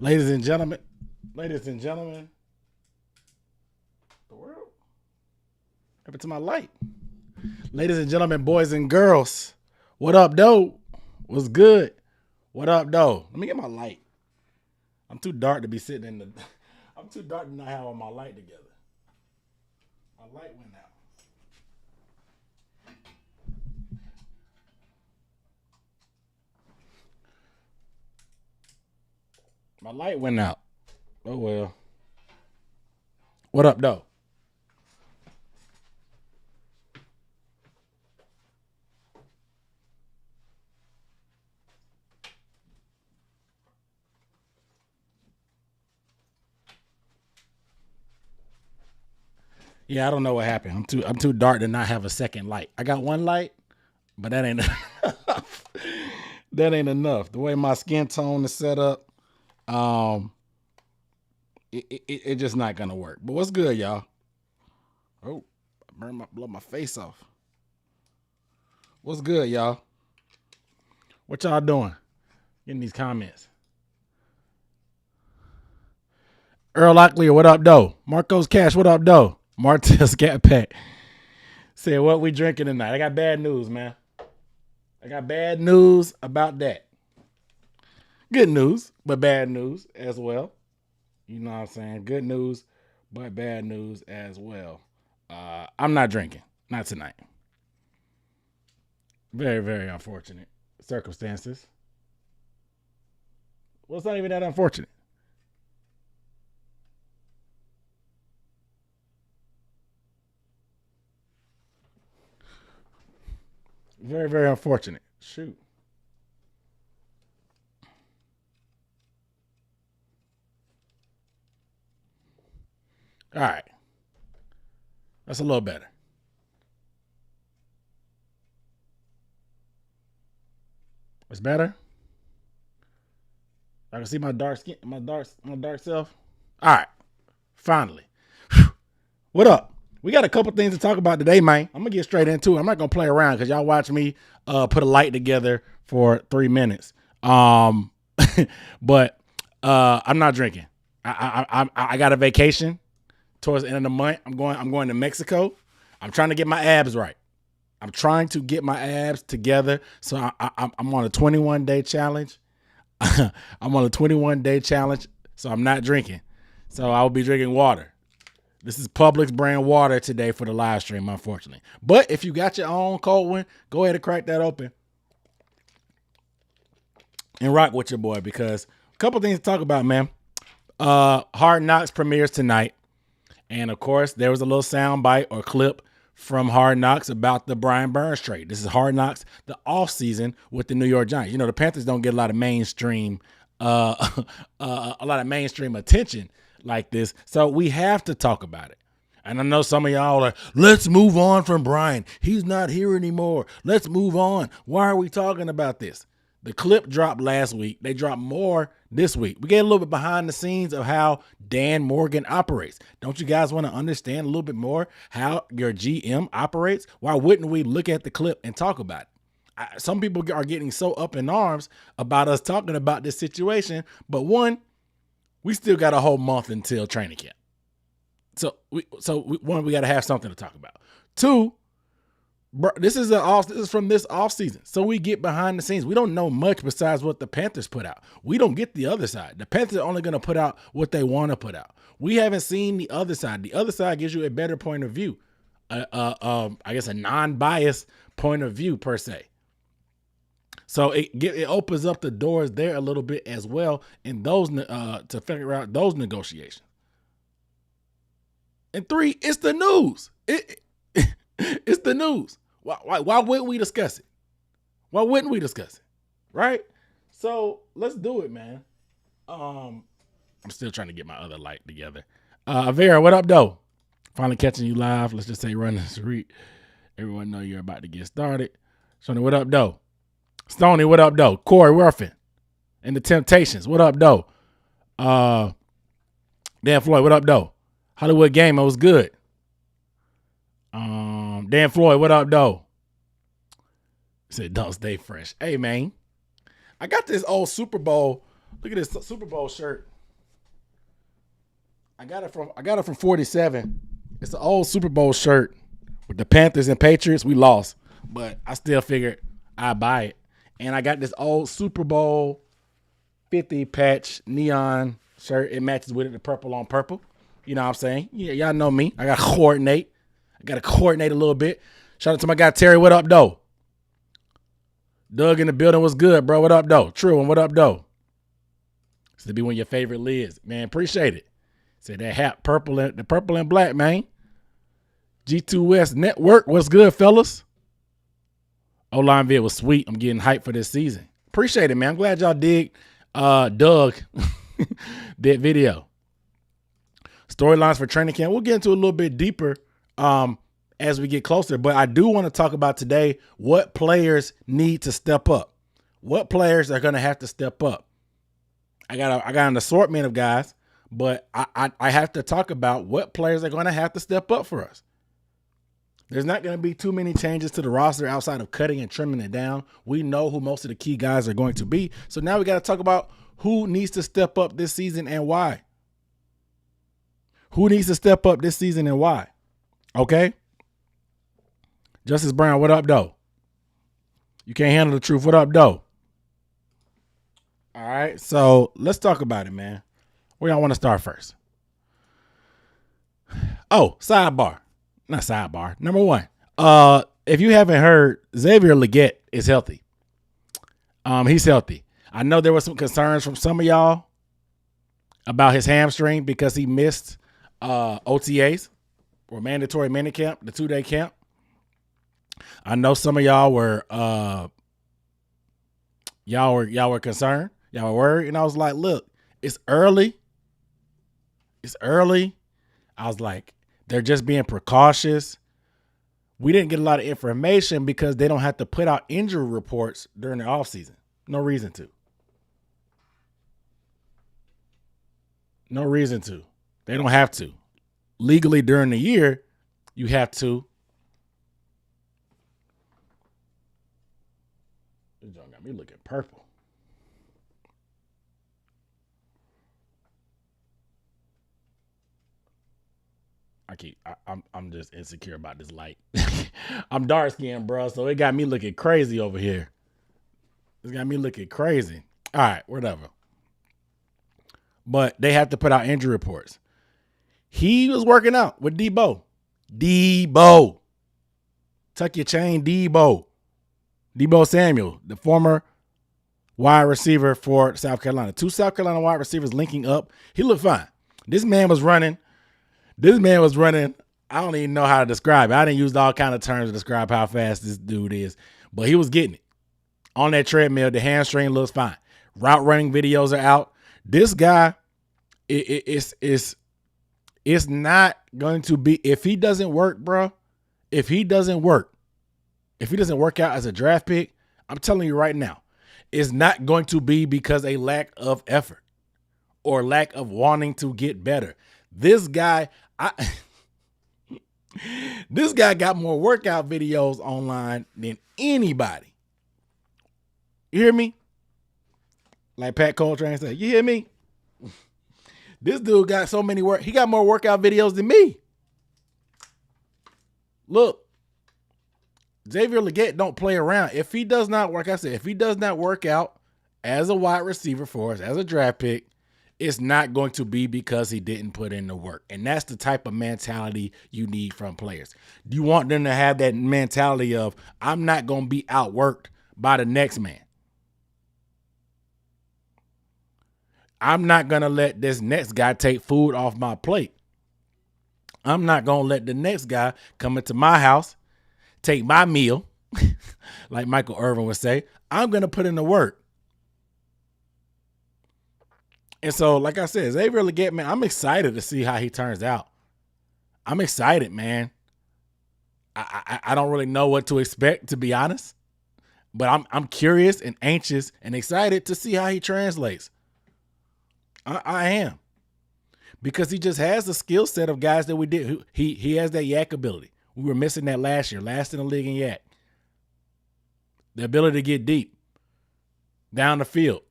Ladies and gentlemen, the world happened to my light. Ladies and gentlemen, boys and girls, what up, though? What's good? What up, though? Let me get my light. I'm too dark to be sitting in the. I'm too dark to not have my light together. My light went out. My light went out. Oh well. What up, though? Yeah, I don't know what happened. I'm too dark to not have a second light. I got one light, but that ain't enough. That ain't enough. The way my skin tone is set up, um, it just not gonna work. But what's good, y'all? Oh, blow my face off. What's good, y'all? What y'all doing? Getting these comments. Earl Lockley, what up, though? Marcos Cash, what up, though? Martell Scat Pack said, what we drinking tonight? I got bad news, man. I got bad news about that. Good news, but bad news as well. You know what I'm saying? Good news, but bad news as well. I'm not drinking. Not tonight. Very, very unfortunate circumstances. Well, it's not even that unfortunate. Very, very unfortunate. Shoot. All right. That's a little better. It's better. I can see my dark skin, my dark self. All right. Finally. What up? We got a couple things to talk about today, man. I'm gonna get straight into it. I'm not gonna play around because y'all watch me put a light together for 3 minutes. But I'm not drinking. I got a vacation towards the end of the month. I'm going to Mexico. I'm trying to get my abs right. I'm trying to get my abs together. So I'm on a 21-day challenge. I'm on a 21-day challenge. So I'm not drinking. So I will be drinking water. This is Publix brand water today for the live stream, unfortunately. But if you got your own cold one, go ahead and crack that open and rock with your boy because a couple things to talk about, man. Hard Knocks premieres tonight. And of course, there was a little sound bite or clip from Hard Knocks about the Brian Burns trade. This is Hard Knocks, the offseason with the New York Giants. You know, the Panthers don't get a lot of mainstream attention like this. So we have to talk about it. And I know some of y'all are, let's move on from Brian. He's not here anymore. Let's move on. Why are we talking about this? The clip dropped last week. They dropped more this week. We get a little bit behind the scenes of how Dan Morgan operates. Don't you guys want to understand a little bit more how your GM operates? Why wouldn't we look at the clip and talk about it? Some people are getting so up in arms about us talking about this situation. But one, we still got a whole month until training camp. So we got to have something to talk about. Two, this is from this offseason. So we get behind the scenes. We don't know much besides what the Panthers put out. We don't get the other side. The Panthers are only going to put out what they want to put out. We haven't seen the other side. The other side gives you a better point of view. I guess a non-biased point of view per se. So it opens up the doors there a little bit as well in those to figure out those negotiations. And three, it's the news. It's the news. Why wouldn't we discuss it? Why wouldn't we discuss it? Right? So let's do it, man. I'm still trying to get my other light together. Vera, what up, though? Finally catching you live. Let's just say run the street. Everyone know you're about to get started. Shoney, what up, though? Stoney, what up, though? Corey Ruffin and the Temptations, what up, though? Dan Floyd, what up, though? Hollywood Game, it was good. Dan Floyd, what up, though? Said, don't stay fresh. Hey, man, I got this old Super Bowl. Look at this Super Bowl shirt I got it from 47. It's an old Super Bowl shirt with the Panthers and Patriots. We lost, but I still figured I'd buy it. And I got this old Super Bowl 50 patch neon shirt. It matches with it, the purple on purple. You know what I'm saying? Yeah, y'all know me. I got to coordinate. I got to coordinate a little bit. Shout out to my guy Terry. What up, though? Doug in the building was good, bro. What up, though? True, and what up, though? This to be one of your favorite lids. Man, appreciate it. Said that hat, the purple and black, man. G2 West Network. What's good, fellas? O-line vid was sweet. I'm getting hyped for this season. Appreciate it, man. I'm glad y'all dig Doug that video. Storylines for training camp. We'll get into a little bit deeper as we get closer, but I do want to talk about today what players need to step up. What players are going to have to step up. I got an assortment of guys, but I have to talk about what players are going to have to step up for us. There's not going to be too many changes to the roster outside of cutting and trimming it down. We know who most of the key guys are going to be. So now we got to talk about who needs to step up this season and why. Who needs to step up this season and why? Okay? Justice Brown, what up, though? You can't handle the truth. What up, though? All right, so let's talk about it, man. Where y'all want to start first? Oh, sidebar. Not sidebar. Number one, if you haven't heard, Xavier Legette is healthy. He's healthy. I know there were some concerns from some of y'all about his hamstring because he missed OTAs or mandatory minicamp, the 2-day camp. I know some of y'all were concerned. Y'all were worried. And I was like, look, it's early. It's early. I was like, they're just being precautious. We didn't get a lot of information because they don't have to put out injury reports during the offseason. No reason to. No reason to. They don't have to. Legally during the year, you have to. This joint got me looking purple. I'm just insecure about this light. I'm dark skinned, bro, so it got me looking crazy over here. It's got me looking crazy. All right, whatever. But they have to put out injury reports. He was working out with Debo. Debo. Tuck your chain, Debo. Debo Samuel, the former wide receiver for South Carolina. 2 South Carolina wide receivers linking up. He looked fine. This man was running. I don't even know how to describe it. I didn't use all kind of terms to describe how fast this dude is, but he was getting it. On that treadmill, the hamstring looks fine. Route running videos are out. This guy, it's not going to be, if he doesn't work, bro, if he doesn't work out as a draft pick, I'm telling you right now, it's not going to be because a lack of effort or lack of wanting to get better. This guy, this guy got more workout videos online than anybody. You hear me? Like Pat Coltrane said, you hear me? This dude got so many he got more workout videos than me. Look, Xavier Legette don't play around. If he does not work, if he does not work out as a wide receiver for us, as a draft pick, it's not going to be because he didn't put in the work. And that's the type of mentality you need from players. You want them to have that mentality of, I'm not going to be outworked by the next man. I'm not going to let this next guy take food off my plate. I'm not going to let the next guy come into my house, take my meal, like Michael Irvin would say. I'm going to put in the work. And so, like I said, Xavier Legette, man, I'm excited to see how he turns out. I'm excited, man. I don't really know what to expect, to be honest. But I'm curious and anxious and excited to see how he translates. I am. Because he just has the skill set of guys that we did. He has that yak ability. We were missing that last year. Last in the league in yak. The ability to get deep down the field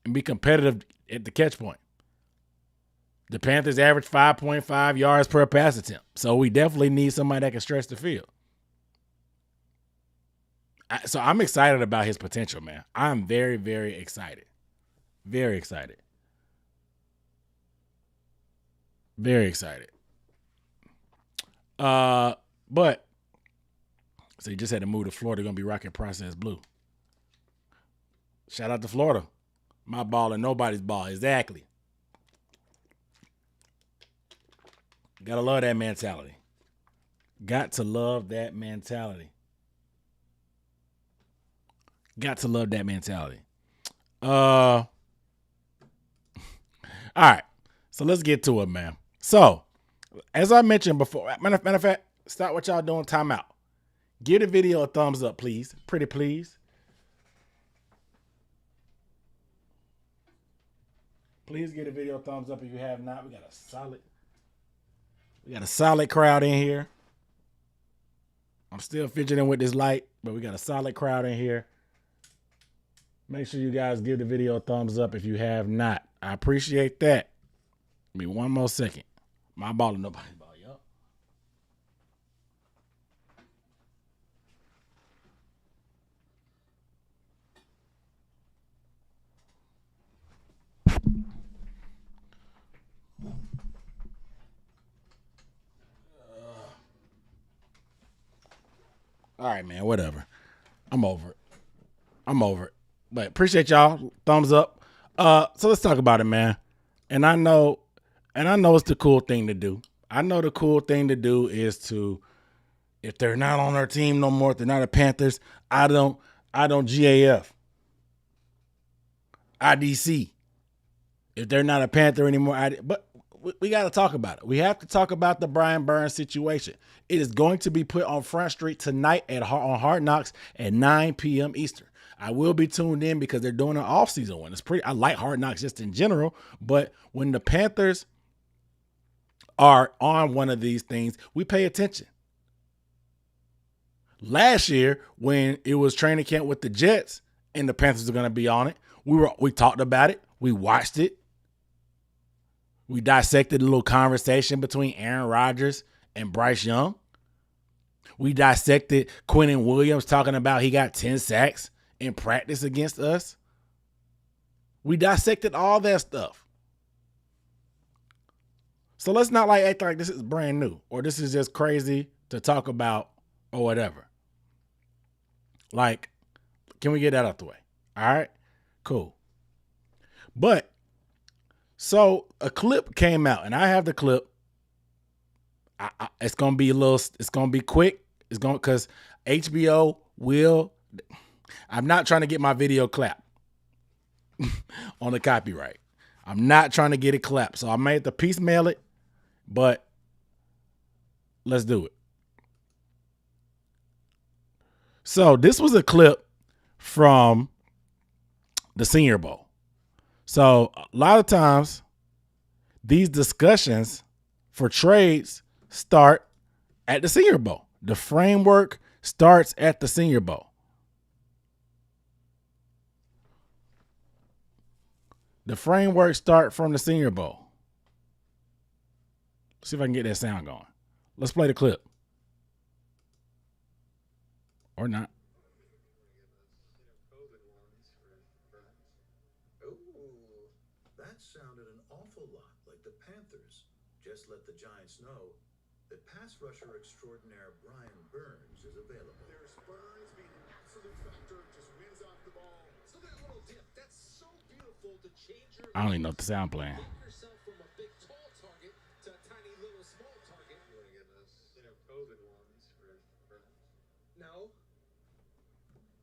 and be competitive at the catch point. The Panthers average 5.5 yards per pass attempt. So we definitely need somebody that can stretch the field. So I'm excited about his potential, man. I'm very, very excited. Very excited. Very excited. But so you just had to move to Florida. Going to be rocking processed blue. Shout out to Florida. My ball and nobody's ball. Exactly. Gotta love that mentality. Got to love that mentality. Got to love that mentality. All right. So let's get to it, man. So, as I mentioned before, matter of fact, stop what y'all doing, time out. Give the video a thumbs up, please. Pretty please. Please give the video a thumbs up if you have not. We got a solid crowd in here. I'm still fidgeting with this light, but we got a solid crowd in here. Make sure you guys give the video a thumbs up if you have not. I appreciate that. Give me one more second. My ball and nobody's ball, yup. All right, man, whatever. I'm over it. But appreciate y'all. Thumbs up. So let's talk about it, man. And I know it's the cool thing to do. I know the cool thing to do is to, if they're not on our team no more, if they're not a Panthers, I don't GAF. IDC. If they're not a Panther anymore, but we got to talk about it. We have to talk about the Brian Burns situation. It is going to be put on Front Street tonight on Hard Knocks at 9 p.m. Eastern. I will be tuned in because they're doing an off-season one. I like Hard Knocks just in general, but when the Panthers are on one of these things, we pay attention. Last year, when it was training camp with the Jets and the Panthers are going to be on it, we talked about it. We watched it. We dissected a little conversation between Aaron Rodgers and Bryce Young. We dissected Quinnen Williams talking about he got 10 sacks in practice against us. We dissected all that stuff. So let's not act like this is brand new or this is just crazy to talk about or whatever. Can we get that out the way? All right, cool. But so a clip came out, and I have the clip. It's gonna be it's gonna be quick. Because HBO will. I'm not trying to get my video clapped on the copyright. I'm not trying to get it clapped, so I may have to piecemeal it, but let's do it. So this was a clip from the Senior Bowl. So a lot of times these discussions for trades start at the Senior Bowl. The framework starts at the Senior Bowl. The framework starts from the Senior Bowl. Let's see if I can get that sound going. Let's play the clip. Or not. That sounded an awful lot like the Panthers. Just let the Giants know that pass rusher extraordinaire Brian Burns is available. There's Burns being an absolute factor, just wins off the ball. So that little dip, that's so beautiful to change your. I don't even know what the sound playing. Yourself from a big tall target to a tiny little small target. You want to give us, COVID ones for No.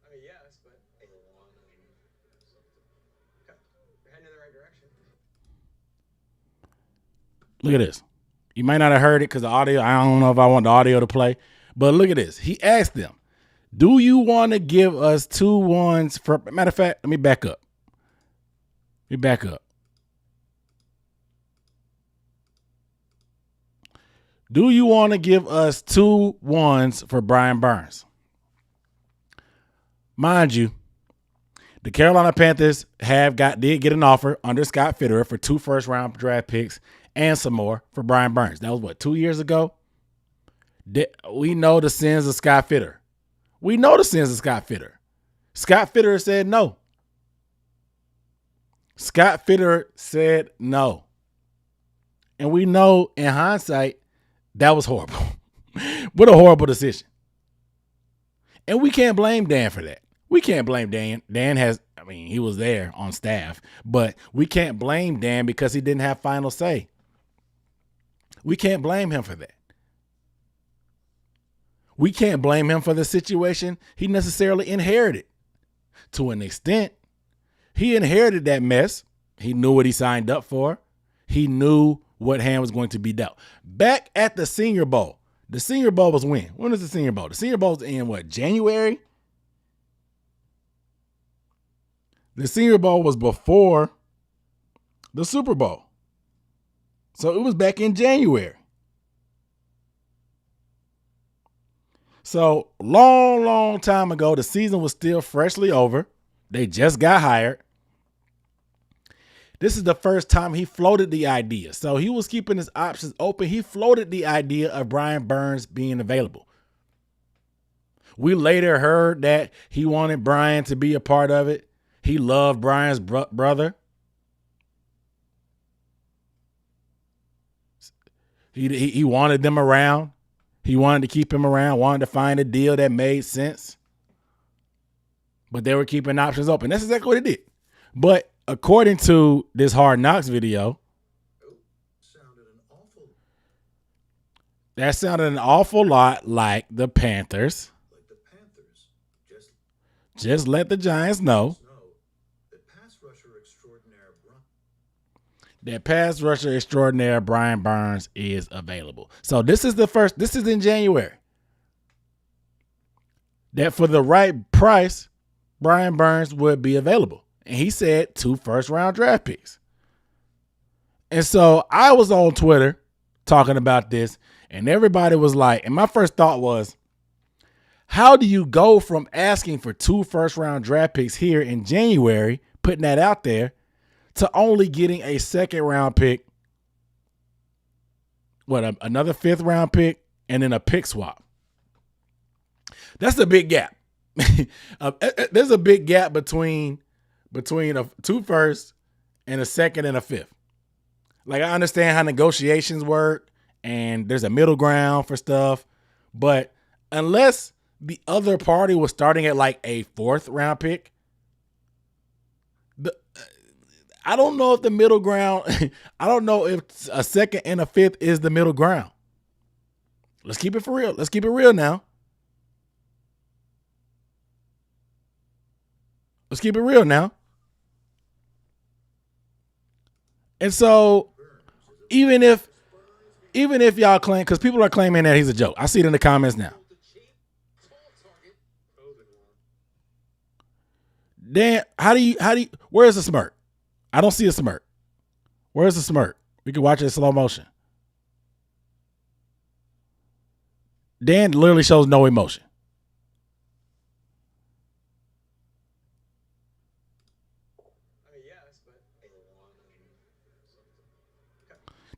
I mean, yes, but one and something. okay. You're heading in the right direction. Look at this. You might not have heard it because the audio, I don't know if I want the audio to play, but look at this. He asked them, do you want to give us 2 ones for, matter of fact, let me back up. Do you want to give us 2 ones for Brian Burns? Mind you, the Carolina Panthers did get an offer under Scott Fitterer for 2 first-round draft picks and some more for Brian Burns. That was what, 2 years ago? We know the sins of Scott Fitter. We know the sins of Scott Fitter. Scott Fitter said no. Scott Fitter said no. And we know in hindsight, that was horrible. What a horrible decision. And we can't blame Dan for that. We can't blame Dan. He was there on staff, but we can't blame Dan because he didn't have final say. We can't blame him for that. We can't blame him for the situation he necessarily inherited. To an extent, he inherited that mess. He knew what he signed up for. He knew what hand was going to be dealt. Back at the Senior Bowl. The Senior Bowl was when? When is the Senior Bowl? The Senior Bowl was in what, January? The Senior Bowl was before the Super Bowl. So it was back in January. So long time ago, the season was still freshly over. They just got hired. This is the first time he floated the idea. So he was keeping his options open. He floated the idea of Brian Burns being available. We later heard that he wanted Brian to be a part of it. He loved Brian's brother. He wanted them around. He wanted to keep him around, wanted to find a deal that made sense. But they were keeping options open. That's exactly what it did. But according to this Hard Knocks video, that sounded an awful lot like the Panthers. Just let the Giants know that pass rusher extraordinaire Brian Burns is available. So this is in January. That for the right price, Brian Burns would be available. And he said 2 first-round draft picks. And so I was on Twitter talking about this, and everybody was like, and my first thought was, how do you go from asking for 2 first-round draft picks here in January, putting that out there, to only getting a second-round pick, another 5th-round pick, and then a pick swap? That's a big gap. There's a big gap between a 2 firsts and a 2nd and a 5th. Like, I understand how negotiations work, and there's a middle ground for stuff, but unless the other party was starting at like a 4th-round pick, I don't know if the middle ground, I don't know if a 2nd and a 5th is the middle ground. Let's keep it for real. Let's keep it real now. Let's keep it real now. And so even if y'all claim, because people are claiming that he's a joke. I see it in the comments now. Dan, how do you, where's the smirk? I don't see a smirk. Where's the smirk? We can watch it in slow motion. Dan literally shows no emotion.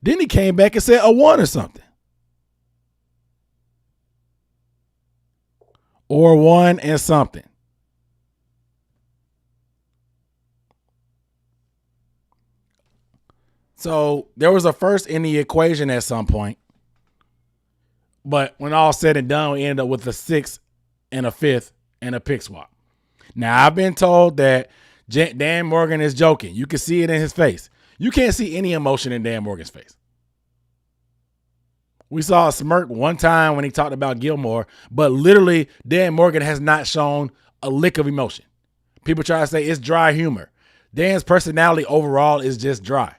Then he came back and said a 1 or something. Or 1 and something. So there was a first in the equation at some point. But when all said and done, we ended up with a 6th and a 5th and a pick swap. Now, I've been told that Dan Morgan is joking. You can see it in his face. You can't see any emotion in Dan Morgan's face. We saw a smirk one time when he talked about Gilmore, but literally Dan Morgan has not shown a lick of emotion. People try to say it's dry humor. Dan's personality overall is just dry.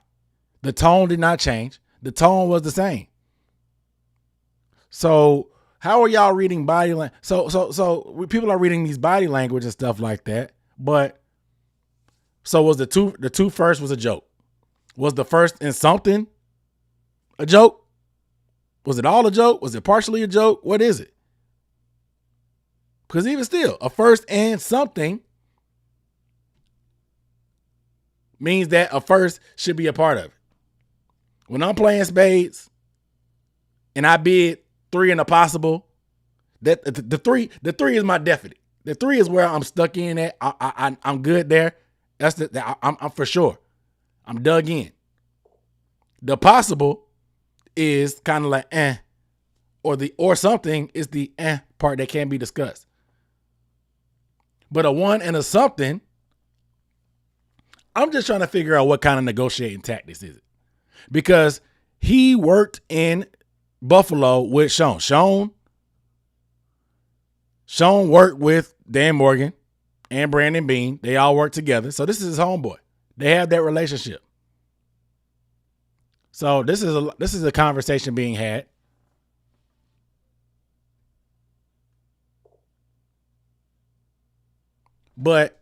The tone did not change. The tone was the same. So how are y'all reading body language? So people are reading these body language and stuff like that. But so was the two first was a joke? Was the first and something a joke? Was it all a joke? Was it partially a joke? What is it? Because even still, a first and something means that a first should be a part of it. When I'm playing spades and I bid 3 in a possible, that the three is my definite. The 3 is where I'm stuck in at. I'm good there. I'm for sure. I'm dug in. The possible is kind of like or something is the part that can be discussed. But a 1 and a something, I'm just trying to figure out what kind of negotiating tactics is it. Because he worked in Buffalo with Sean. Sean worked with Dan Morgan and Brandon Beane. They all work together. So this is his homeboy. They have that relationship. So this is a conversation being had. But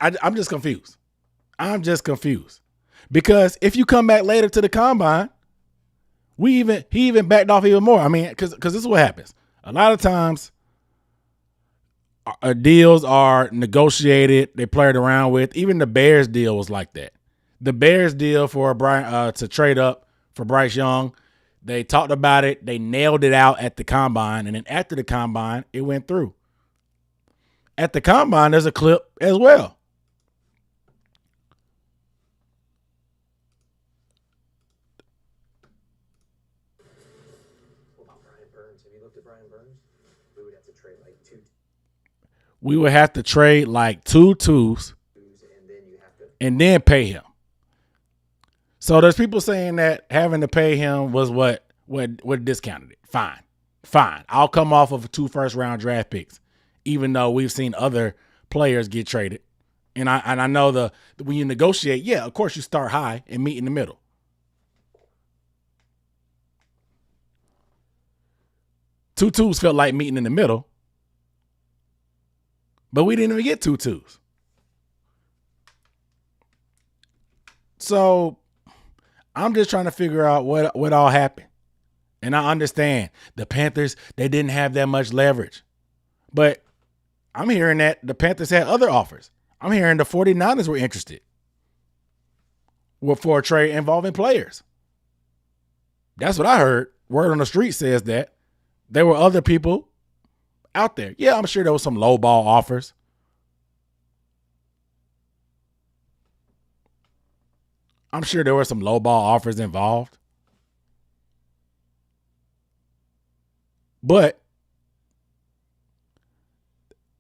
I'm just confused. Because if you come back later to the combine, he even backed off even more. I mean, because this is what happens. A lot of times, deals are negotiated. They played around with. Even the Bears deal was like that. The Bears deal for to trade up for Bryce Young, they talked about it. They nailed it out at the combine, and then after the combine, it went through. At the combine, there's a clip as well. What about Brian Burns? Have you looked at Brian Burns? We would have to trade like 2 We would have to trade like 2 twos, and then you have to. and then pay him. So there's people saying that having to pay him was what discounted it. Fine. I'll come off of 2 first-round draft picks, even though we've seen other players get traded. And I know when you negotiate, yeah, of course you start high and meet in the middle. Two twos felt like meeting in the middle, but we didn't even get 2 twos. So I'm just trying to figure out what all happened. And I understand the Panthers, they didn't have that much leverage. But I'm hearing that the Panthers had other offers. I'm hearing the 49ers were interested for a trade involving players. That's what I heard. Word on the street says that. There were other people out there. Yeah, I'm sure there was some lowball offers. I'm sure there were some lowball offers involved. But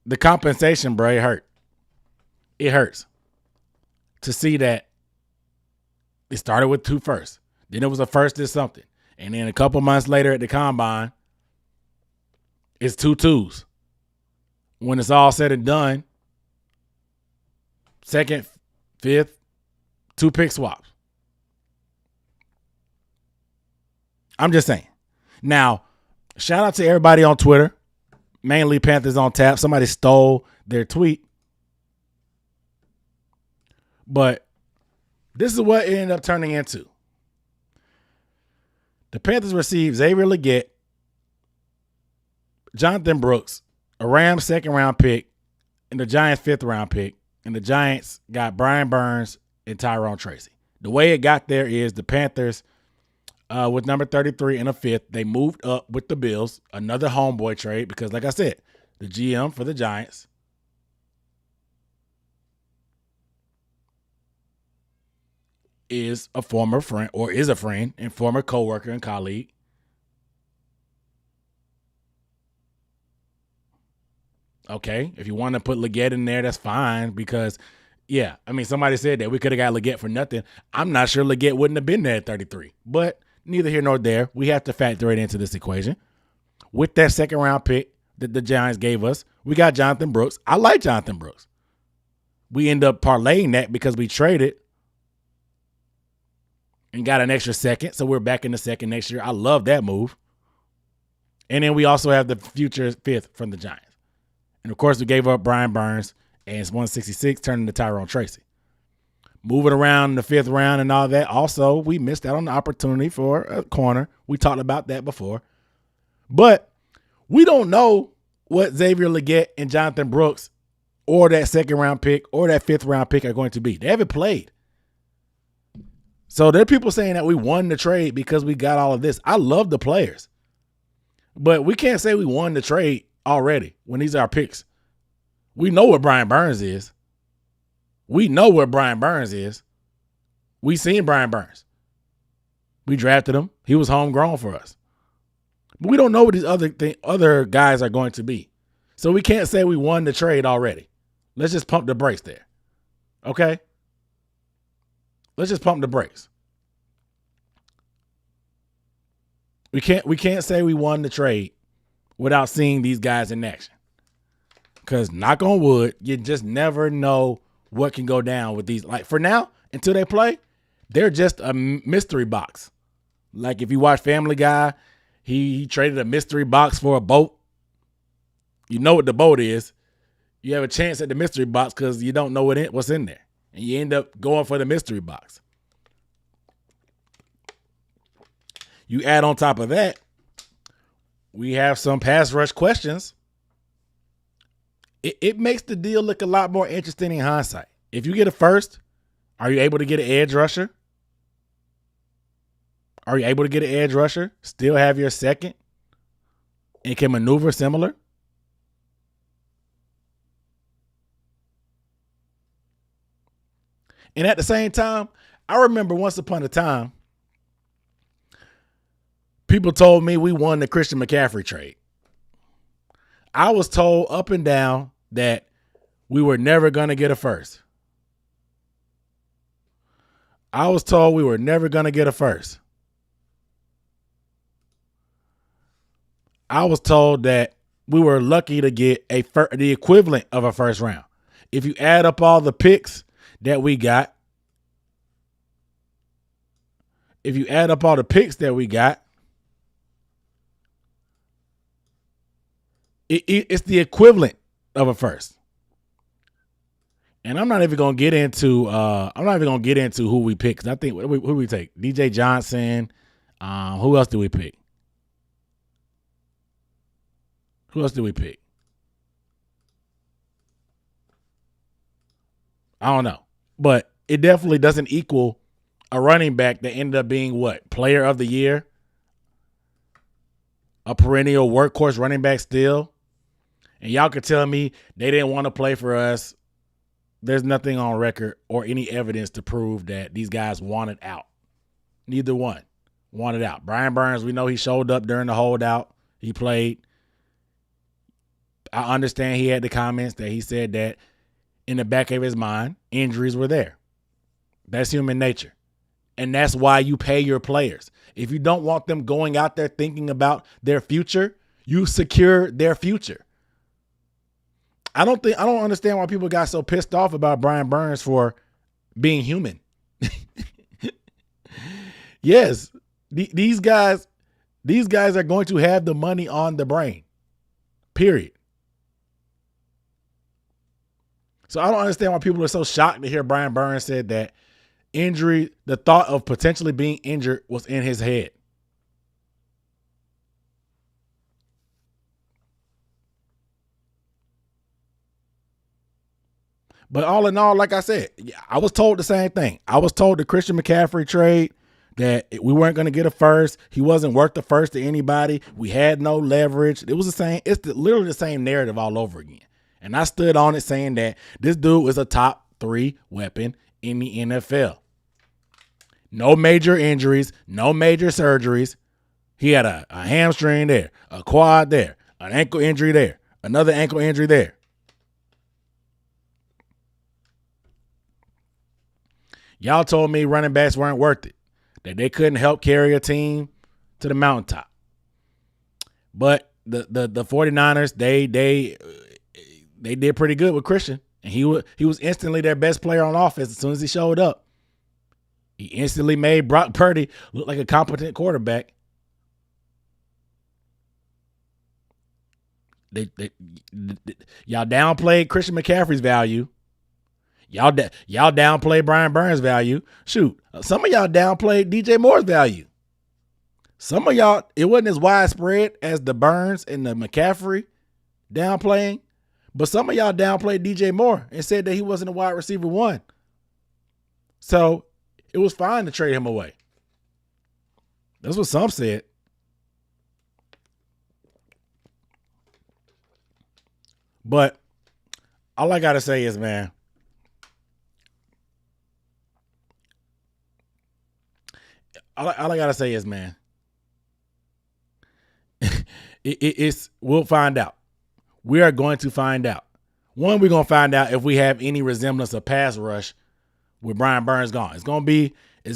the compensation, bro, it hurt. It hurts to see that it started with 2 firsts. Then it was a first and something. And then a couple months later at the combine, it's 2 twos. When it's all said and done, 2nd, 5th, 2 pick swaps. I'm just saying. Now, shout out to everybody on Twitter, mainly Panthers on Tap. Somebody stole their tweet. But this is what it ended up turning into. The Panthers received Xavier Legette, Jonathan Brooks, a Rams 2nd-round pick, and the Giants 5th-round pick. And the Giants got Brian Burns and Tyrone Tracy. The way it got there is the Panthers, with number 33 and a 5th, they moved up with the Bills, another homeboy trade, because like I said, the GM for the Giants is a former friend, or is a friend and former coworker and colleague. Okay, if you want to put Legette in there, that's fine, because, yeah, I mean, somebody said that we could have got Legette for nothing. I'm not sure Legette wouldn't have been there at 33, but neither here nor there. We have to factor it into this equation. With that 2nd-round pick that the Giants gave us, we got Jonathan Brooks. I like Jonathan Brooks. We end up parlaying that because we traded and got an extra 2nd, so we're back in the 2nd next year. I love that move. And then we also have the future 5th from the Giants. And, of course, we gave up Brian Burns, and it's 166, turning to Tyrone Tracy. Moving around in the 5th round and all that. Also, we missed out on the opportunity for a corner. We talked about that before. But we don't know what Xavier Legette and Jonathan Brooks or that second round pick or that fifth round pick are going to be. They haven't played. So there are people saying that we won the trade because we got all of this. I love the players, but we can't say we won the trade already when these are our picks. We know what Brian Burns is. We know what Brian Burns is. We seen Brian Burns. We drafted him. He was homegrown for us. But we don't know what these other guys are going to be. So we can't say we won the trade already. Let's just pump the brakes there. Okay? Let's just pump the brakes. We can't say we won the trade without seeing these guys in action. Because knock on wood, you just never know what can go down with these. Like for now, until they play, they're just a mystery box. Like if you watch Family Guy, he traded a mystery box for a boat. You know what the boat is. You have a chance at the mystery box because you don't know what's in there. And you end up going for the mystery box. You add on top of that, we have some pass rush questions. It makes the deal look a lot more interesting in hindsight. If you get a first, are you able to get an edge rusher? Are you able to get an edge rusher? Still have your second and can maneuver similar? And at the same time, I remember once upon a time, people told me we won the Christian McCaffrey trade. I was told up and down that we were never going to get a first. I was told we were never going to get a first. I was told that we were lucky to get the equivalent of a first round. If you add up all the picks that we got, it's the equivalent of a first. And I'm not even gonna get into who we picked. I think who we take? DJ Johnson. Who else do we pick? I don't know. But it definitely doesn't equal a running back that ended up being what? Player of the year? A perennial workhorse running back still? And y'all could tell me they didn't want to play for us. There's nothing on record or any evidence to prove that these guys wanted out. Neither one wanted out. Brian Burns, we know he showed up during the holdout. He played. I understand he had the comments that he said that in the back of his mind, injuries were there. That's human nature. And that's why you pay your players. If you don't want them going out there thinking about their future, you secure their future. I don't understand why people got so pissed off about Brian Burns for being human. Yes, these guys are going to have the money on the brain. Period. So I don't understand why people are so shocked to hear Brian Burns said that the thought of potentially being injured was in his head. But all in all, like I said, I was told the same thing. I was told the Christian McCaffrey trade that we weren't going to get a first. He wasn't worth the first to anybody. We had no leverage. It was the same. It's literally the same narrative all over again. And I stood on it saying that this dude was a top 3 weapon in the NFL. No major injuries, no major surgeries. He had a hamstring there, a quad there, an ankle injury there, another ankle injury there. Y'all told me running backs weren't worth it, that they couldn't help carry a team to the mountaintop. But the 49ers, they did pretty good with Christian. And he was instantly their best player on offense as soon as he showed up. He instantly made Brock Purdy look like a competent quarterback. Y'all downplayed Christian McCaffrey's value. Y'all downplayed Brian Burns' value. Shoot, some of y'all downplayed DJ Moore's value. Some of y'all, it wasn't as widespread as the Burns and the McCaffrey downplaying, But some of y'all downplayed DJ Moore and said that he wasn't a wide receiver one. So it was fine to trade him away. That's what some said. But all I got to say is, man, all I got to say is, man, it's we'll find out. We are going to find out. One, we're going to find out if we have any resemblance of pass rush with Brian Burns gone. It's not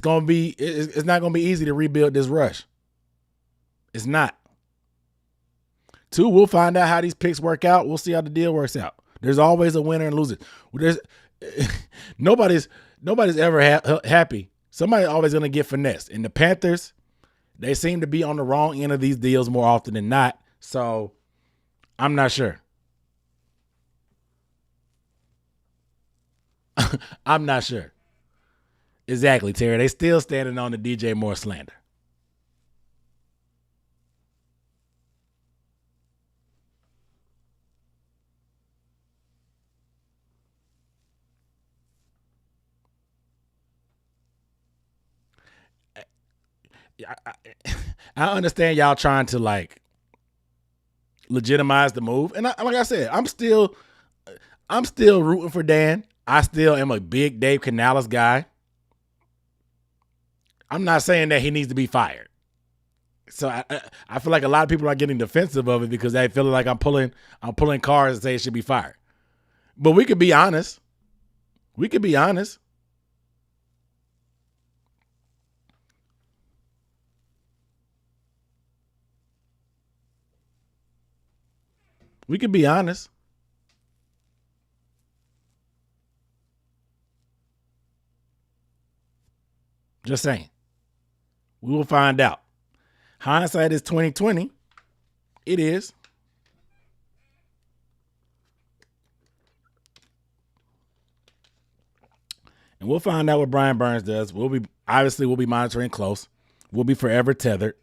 going to be easy to rebuild this rush. It's not. Two, we'll find out how these picks work out. We'll see how the deal works out. There's always a winner and loser. Nobody's ever happy. Somebody's always going to get finessed. And the Panthers, they seem to be on the wrong end of these deals more often than not. So I'm not sure. I'm not sure. Exactly, Terry. They still standing on the DJ Moore slander. I understand y'all trying to like legitimize the move, and like I said, I'm still rooting for Dan. I still am a big Dave Canales guy. I'm not saying that he needs to be fired. So I feel like a lot of people are getting defensive of it because they feel like I'm pulling cards and say it should be fired. But we could be honest. We could be honest. We could be honest. Just saying. We will find out. Hindsight is 2020. It is. And we'll find out what Brian Burns does. We'll be monitoring close. We'll be forever tethered.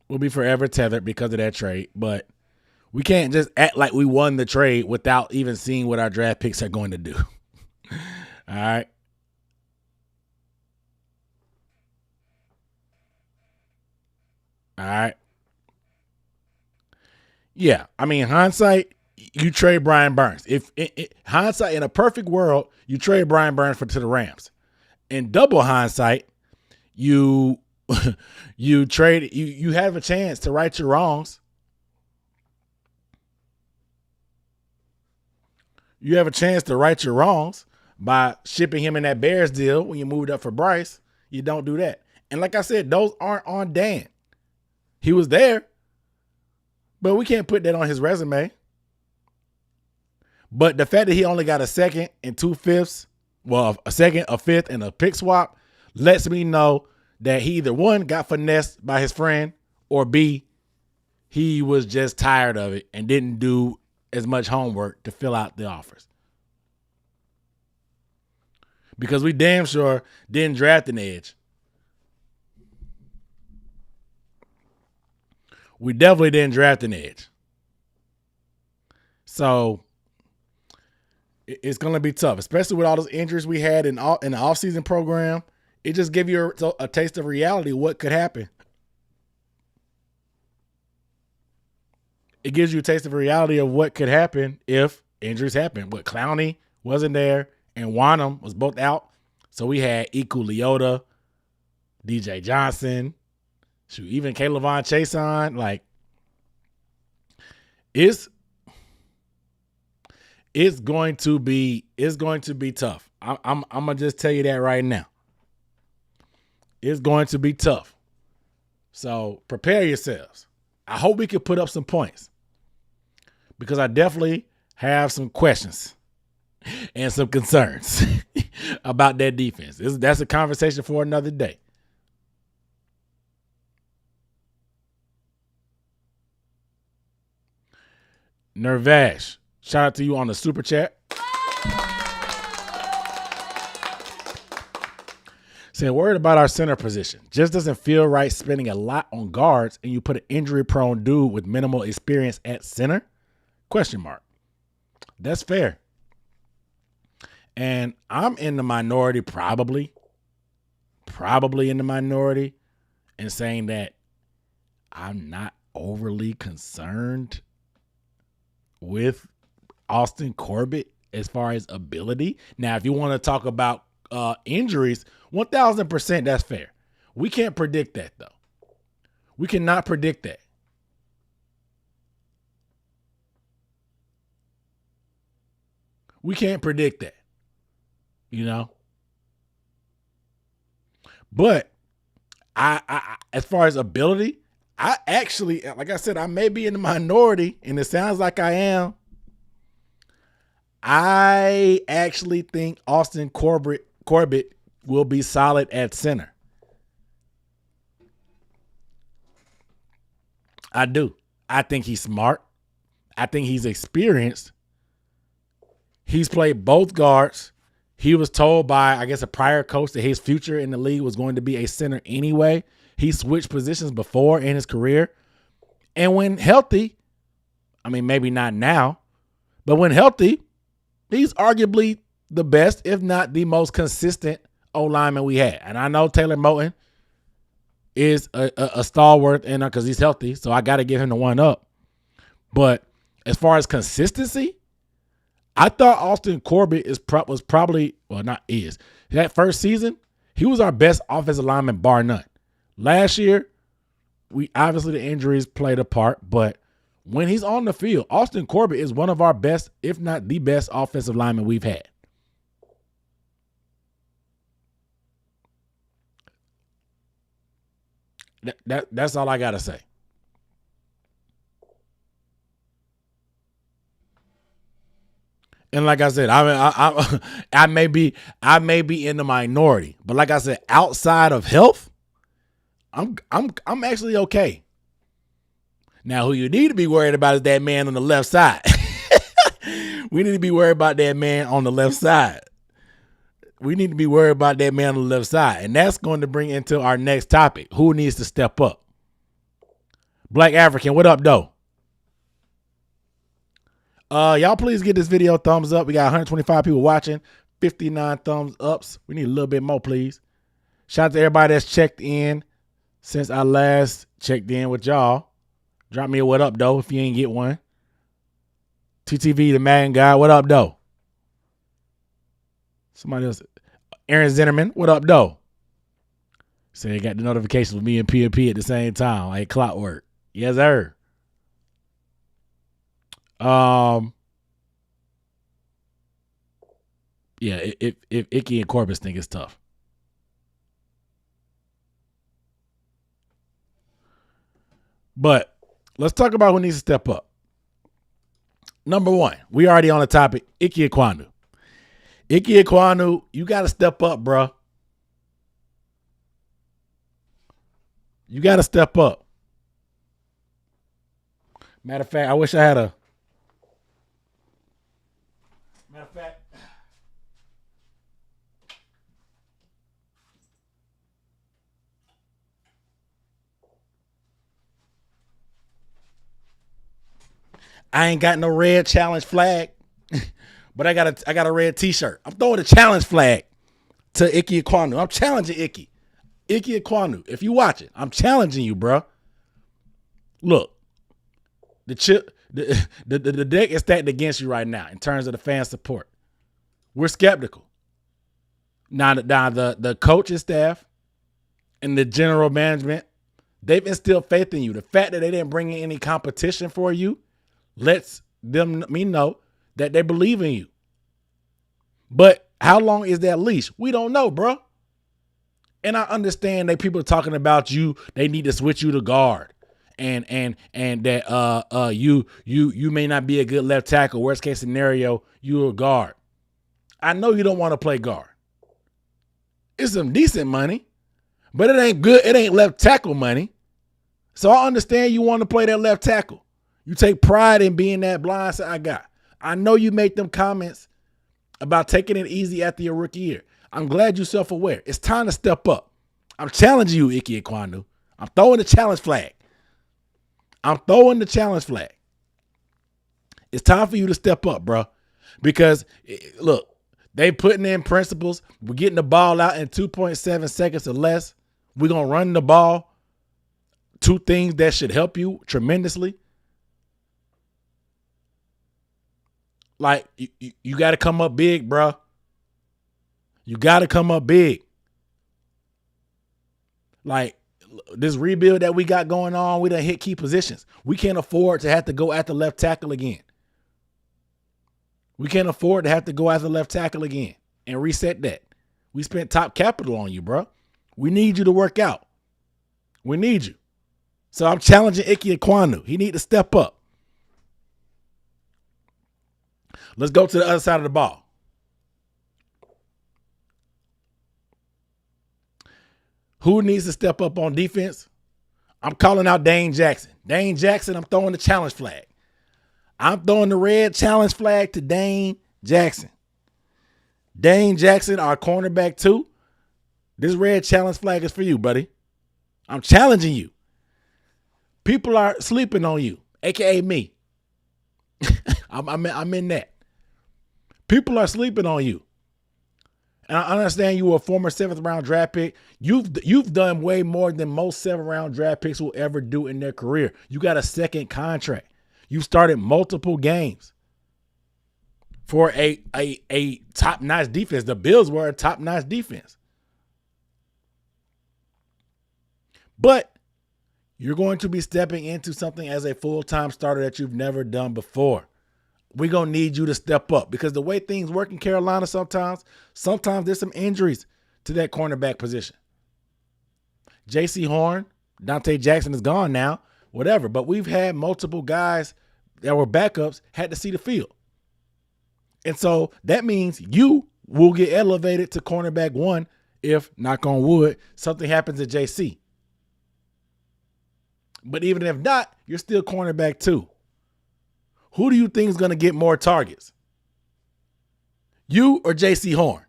We'll be forever tethered because of that trade, but we can't just act like we won the trade without even seeing what our draft picks are going to do. All right. All right. Yeah. I mean, hindsight, you trade Brian Burns. If hindsight, in a perfect world, you trade Brian Burns to the Rams. In double hindsight, you trade, you have a chance to right your wrongs. You have a chance to right your wrongs by shipping him in that Bears deal when you moved up for Bryce. You don't do that. And like I said, those aren't on Dan. He was there, but we can't put that on his resume. But the fact that he only got a second and 2/5, well, a second, a fifth, and a pick swap lets me know that he either one, got finessed by his friend, or B, he was just tired of it and didn't do as much homework to fill out the offers. Because we damn sure didn't draft an edge. We definitely didn't draft an edge. So it's going to be tough, especially with all those injuries we had in the offseason program. It just gives you a taste of reality of what could happen. It gives you a taste of reality of what could happen if injuries happen. But Clowney wasn't there and Wanham was both out. So we had Iku Leota, DJ Johnson, even Kaylavon Chason. Like, it's going to be tough. I'm gonna just tell you that right now. It's going to be tough. So prepare yourselves. I hope we can put up some points because I definitely have some questions and some concerns about that defense. That's a conversation for another day. Nervash, shout out to you on the super chat. Saying worried about our center position. Just doesn't feel right spending a lot on guards and you put an injury-prone dude with minimal experience at center? Question mark. That's fair. And I'm in the minority, probably in the minority, in saying that I'm not overly concerned with Austin Corbett as far as ability. Now, if you want to talk about injuries, 1,000% that's fair. We can't predict that, though. We cannot predict that. We can't predict that, you know. But I as far as ability, I actually, like I said, I may be in the minority, and it sounds like I am. I actually think Austin Corbett will be solid at center. I do. I think he's smart. I think he's experienced. He's played both guards. He was told by, I guess, a prior coach that his future in the league was going to be a center anyway. He switched positions before in his career. And when healthy, I mean, maybe not now, but when healthy, he's arguably the best, if not the most consistent O-lineman we had. And I know Taylor Moton is a stalwart because he's healthy, so I got to give him the one up. But as far as consistency, I thought Austin Corbett was probably, well, not is. That first season, he was our best offensive lineman, bar none. Last year, we obviously the injuries played a part, but when he's on the field, Austin Corbett is one of our best, if not the best, offensive lineman we've had. That's all I gotta say. And like I said, I may be in the minority, but like I said, outside of health, I'm actually okay. Now, who you need to be worried about is that man on the left side. We need to be worried about that man on the left side. We need to be worried about that man on the left side. And that's going to bring into our next topic. Who needs to step up? Black African, what up, though? Y'all please give this video a thumbs up. We got 125 people watching, 59 thumbs ups. We need a little bit more, please. Shout out to everybody that's checked in since I last checked in with y'all. Drop me a what up, though, if you ain't get one. TTV, the man guy, what up, though? Somebody else. Aaron Zinnerman, what up, though? Say you got the notifications with me and P at the same time, like clockwork. Yes, sir. Yeah, if Icky and Corbis think it's tough. But let's talk about who needs to step up. Number one, we already on the topic, Ike Ekwonu. Ike Ekwonu, you got to step up, bro. You got to step up. Matter of fact, I wish I had a... Matter of fact... I ain't got no red challenge flag, but I got a red t-shirt. I'm throwing a challenge flag to Ike Ekwonu. I'm challenging Ike Ekwonu. If you watch it, I'm challenging you, bro. Look, the deck is stacked against you right now in terms of the fan support. We're skeptical. Now the coaching staff and the general management, they've instilled faith in you. The fact that they didn't bring in any competition for you lets me know that they believe in you. But how long is that leash? We don't know, bro. And I understand that people are talking about you. They need to switch you to guard, and that you may not be a good left tackle. Worst case scenario, you're a guard. I know you don't want to play guard. It's some decent money, but it ain't good. It ain't left tackle money. So I understand you want to play that left tackle. You take pride in being that blindside guy. I know you make them comments about taking it easy after your rookie year. I'm glad you're self-aware. It's time to step up. I'm challenging you, Ike Ekwonu. I'm throwing the challenge flag. It's time for you to step up, bro. Because, look, they putting in principles. We're getting the ball out in 2.7 seconds or less. We're going to run the ball. Two things that should help you tremendously. Like, you got to come up big, bro. You got to come up big. Like, this rebuild that we got going on, we done hit key positions. We can't afford to have to go after left tackle again. We can't afford to have to go after left tackle again and reset that. We spent top capital on you, bro. We need you to work out. We need you. So I'm challenging Ike Ekwonu. He need to step up. Let's go to the other side of the ball. Who needs to step up on defense? I'm calling out Dane Jackson. Dane Jackson, I'm throwing the challenge flag. I'm throwing the red challenge flag to Dane Jackson. Dane Jackson, our cornerback too. This red challenge flag is for you, buddy. I'm challenging you. People are sleeping on you, a.k.a. me. I'm in that. People are sleeping on you. And I understand you were a former 7th round draft pick. You've done way more than most 7th round draft picks will ever do in their career. You got a second contract. You started multiple games for a top-notch defense. The Bills were a top-notch defense. But you're going to be stepping into something as a full-time starter that you've never done before. We're going to need you to step up because the way things work in Carolina sometimes there's some injuries to that cornerback position. J.C. Horn, Dante Jackson is gone now, whatever. But we've had multiple guys that were backups had to see the field. And so that means you will get elevated to cornerback 1 if, knock on wood, something happens to J.C. But even if not, you're still cornerback 2. Who do you think is going to get more targets? You or J.C. Horn?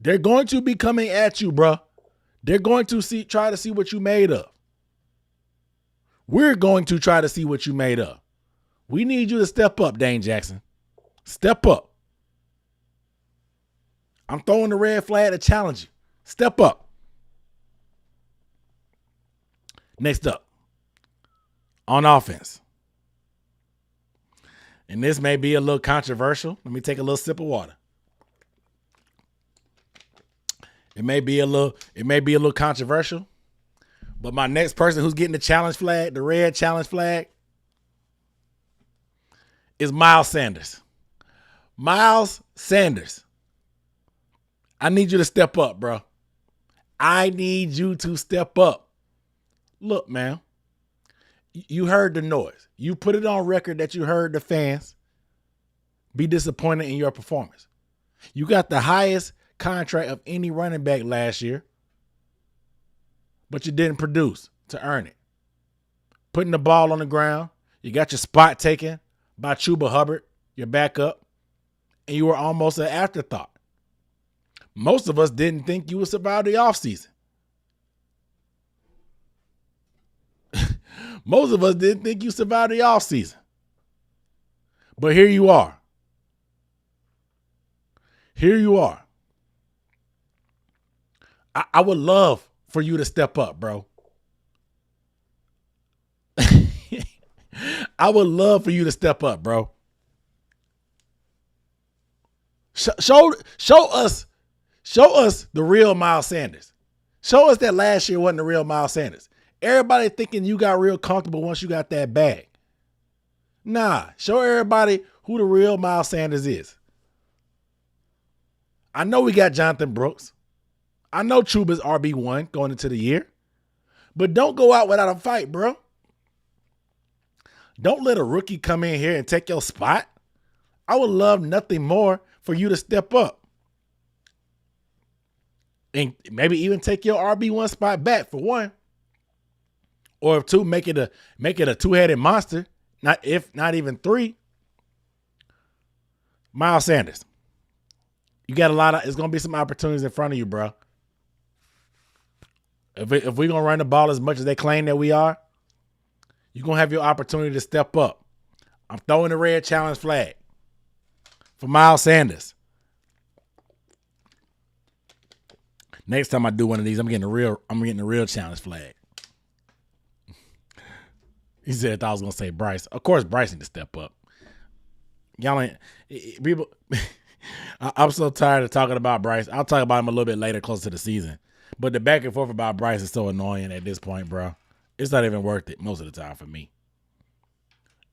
They're going to be coming at you, bro. They're going to try to see what you made of. We're going to try to see what you made of. We need you to step up, Dane Jackson. Step up. I'm throwing the red flag to challenge you. Step up. Next up, on offense. And this may be a little controversial. Let me take a little sip of water. It may be a little controversial. But my next person who's getting the challenge flag, the red challenge flag, is Miles Sanders. Miles Sanders. I need you to step up, bro. I need you to step up. Look, man. You heard the noise. You put it on record that you heard the fans be disappointed in your performance. You got the highest contract of any running back last year, but you didn't produce to earn it. Putting the ball on the ground, you got your spot taken by Chuba Hubbard, your backup, and you were almost an afterthought. Most of us didn't think you would survive the offseason. Most of us didn't think you survived the offseason. But here you are. Here you are. I would love for you to step up, bro. I would love for you to step up, bro. Show us the real Miles Sanders. Show us that last year wasn't the real Miles Sanders. Everybody thinking you got real comfortable once you got that bag. Nah, show everybody who the real Miles Sanders is. I know we got Jonathan Brooks. I know Chuba's RB1 going into the year. But don't go out without a fight, bro. Don't let a rookie come in here and take your spot. I would love nothing more for you to step up. And maybe even take your RB1 spot back for one. Or if two, make it a two-headed monster. Not even three. Miles Sanders. You got it's going to be some opportunities in front of you, bro. If we're going to run the ball as much as they claim that we are, you're going to have your opportunity to step up. I'm throwing the red challenge flag for Miles Sanders. Next time I do one of these, I'm getting the real challenge flag. He said I thought I was going to say Bryce. Of course, Bryce needs to step up. Y'all ain't people. I'm so tired of talking about Bryce. I'll talk about him a little bit later, close to the season. But the back and forth about Bryce is so annoying at this point, bro. It's not even worth it most of the time for me.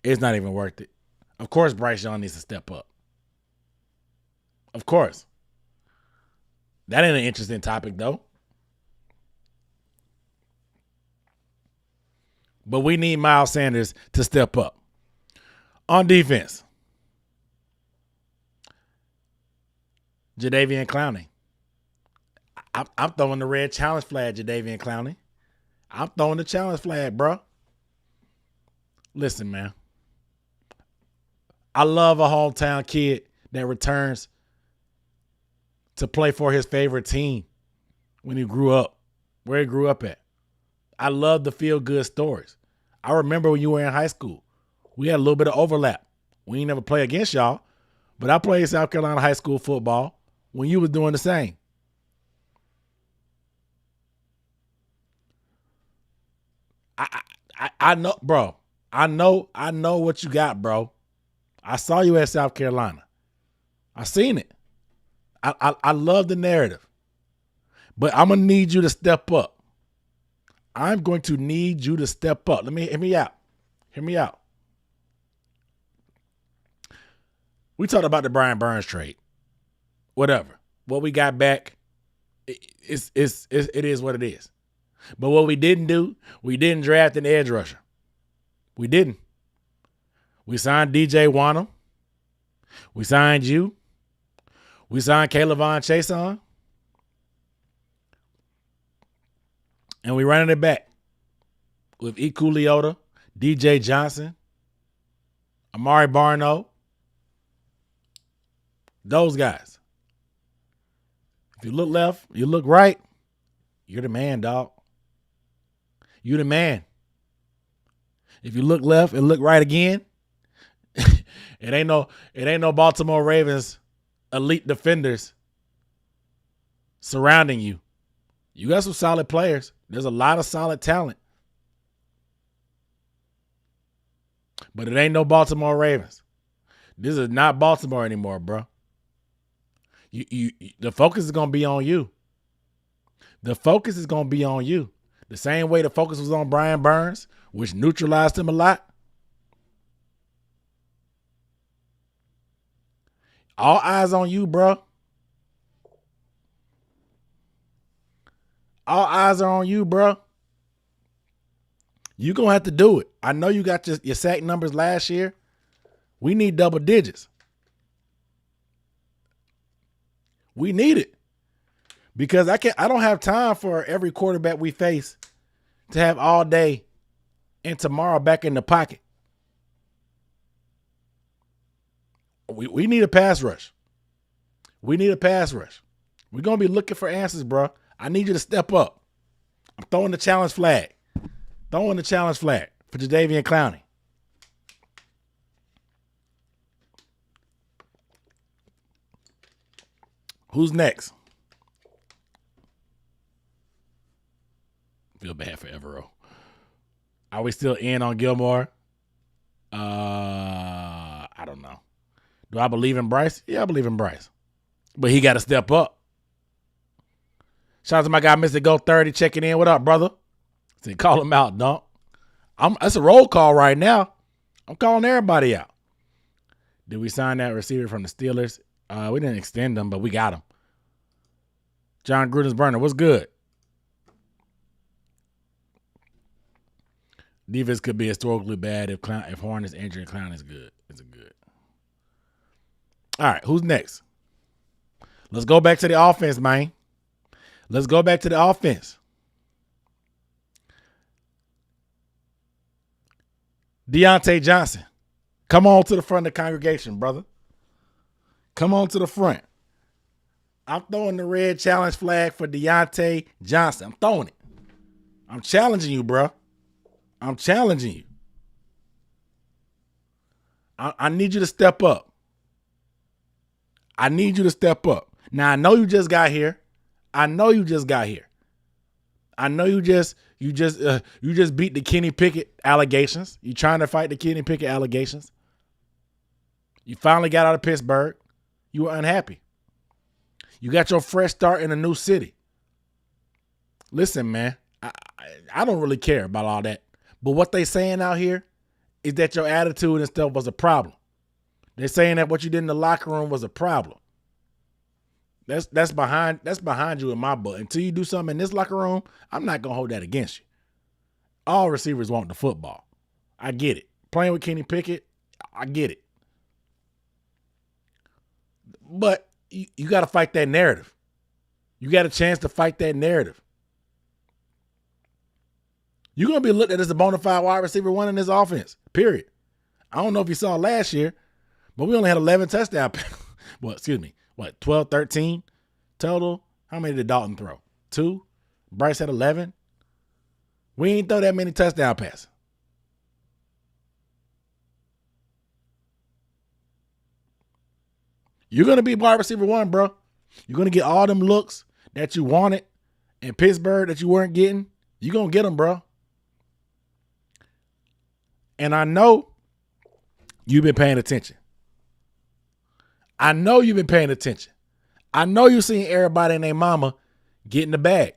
It's not even worth it. Of course, Bryce Young needs to step up. Of course. That ain't an interesting topic, though. But we need Miles Sanders to step up. On defense, Jadeveon Clowney. I'm throwing the red challenge flag, Jadeveon Clowney. I'm throwing the challenge flag, bro. Listen, man. I love a hometown kid that returns to play for his favorite team when he grew up, where he grew up at. I love the feel-good stories. I remember when you were in high school, we had a little bit of overlap. We ain't never play against y'all, but I played South Carolina high school football when you was doing the same. I know, bro. I know what you got, bro. I saw you at South Carolina. I seen it. I love the narrative. But I'm gonna need you to step up. I'm going to need you to step up. Hear me out. Hear me out. We talked about the Brian Burns trade. Whatever. What we got back, it is what it is. But what we didn't do, we didn't draft an edge rusher. We didn't. We signed DJ Wanham. We signed you. We signed Kaylavon Chason. And we running it back with Iku Leota, DJ Johnson, Amari Barno. Those guys. If you look left, you look right, you're the man, dog. You the man. If you look left and look right again, it ain't no Baltimore Ravens elite defenders surrounding you. You got some solid players. There's a lot of solid talent. But it ain't no Baltimore Ravens. This is not Baltimore anymore, bro. The focus is going to be on you. The focus is going to be on you. The same way the focus was on Brian Burns, which neutralized him a lot. All eyes on you, bro. All eyes are on you, bro. You're going to have to do it. I know you got your sack numbers last year. We need double digits. We need it. Because I don't have time for every quarterback we face to have all day and tomorrow back in the pocket. We need a pass rush. We need a pass rush. We're going to be looking for answers, bro. I need you to step up. I'm throwing the challenge flag. Throwing the challenge flag for Jadeveon Clowney. Who's next? Feel bad for Evero. Are we still in on Gilmore? I don't know. Do I believe in Bryce? Yeah, I believe in Bryce. But he got to step up. Shout out to my guy, Mr. Go 30, checking in. What up, brother? See, call him out, dunk. That's a roll call right now. I'm calling everybody out. Did we sign that receiver from the Steelers? We didn't extend him, but we got him. John Gruden's burner. What's good? Defense could be historically bad if Horn is injured. Clown is good. It's a good. All right, who's next? Let's go back to the offense, man. Let's go back to the offense. Deontay Johnson. Come on to the front of the congregation, brother. Come on to the front. I'm throwing the red challenge flag for Deontay Johnson. I'm throwing it. I'm challenging you, bro. I'm challenging you. I need you to step up. I need you to step up. Now, I know you just got here. I know you just beat the Kenny Pickett allegations. You trying to fight the Kenny Pickett allegations. You finally got out of Pittsburgh. You were unhappy. You got your fresh start in a new city. Listen, man, I don't really care about all that. But what they saying out here is that your attitude and stuff was a problem. They're saying that what you did in the locker room was a problem. That's behind you in my book. Until you do something in this locker room, I'm not gonna hold that against you. All receivers want the football. I get it. Playing with Kenny Pickett, I get it. But you got to fight that narrative. You got a chance to fight that narrative. You're going to be looked at as a bona fide wide receiver one in this offense, period. I don't know if you saw last year, but we only had 11 touchdowns. 12, 13 total? How many did Dalton throw? 2? Bryce had 11? We ain't throw that many touchdown passes. You're going to be wide receiver one, bro. You're going to get all them looks that you wanted in Pittsburgh that you weren't getting. You're going to get them, bro. And I know you've been paying attention. I know you've been paying attention. I know you've seen everybody and their mama get in the bag.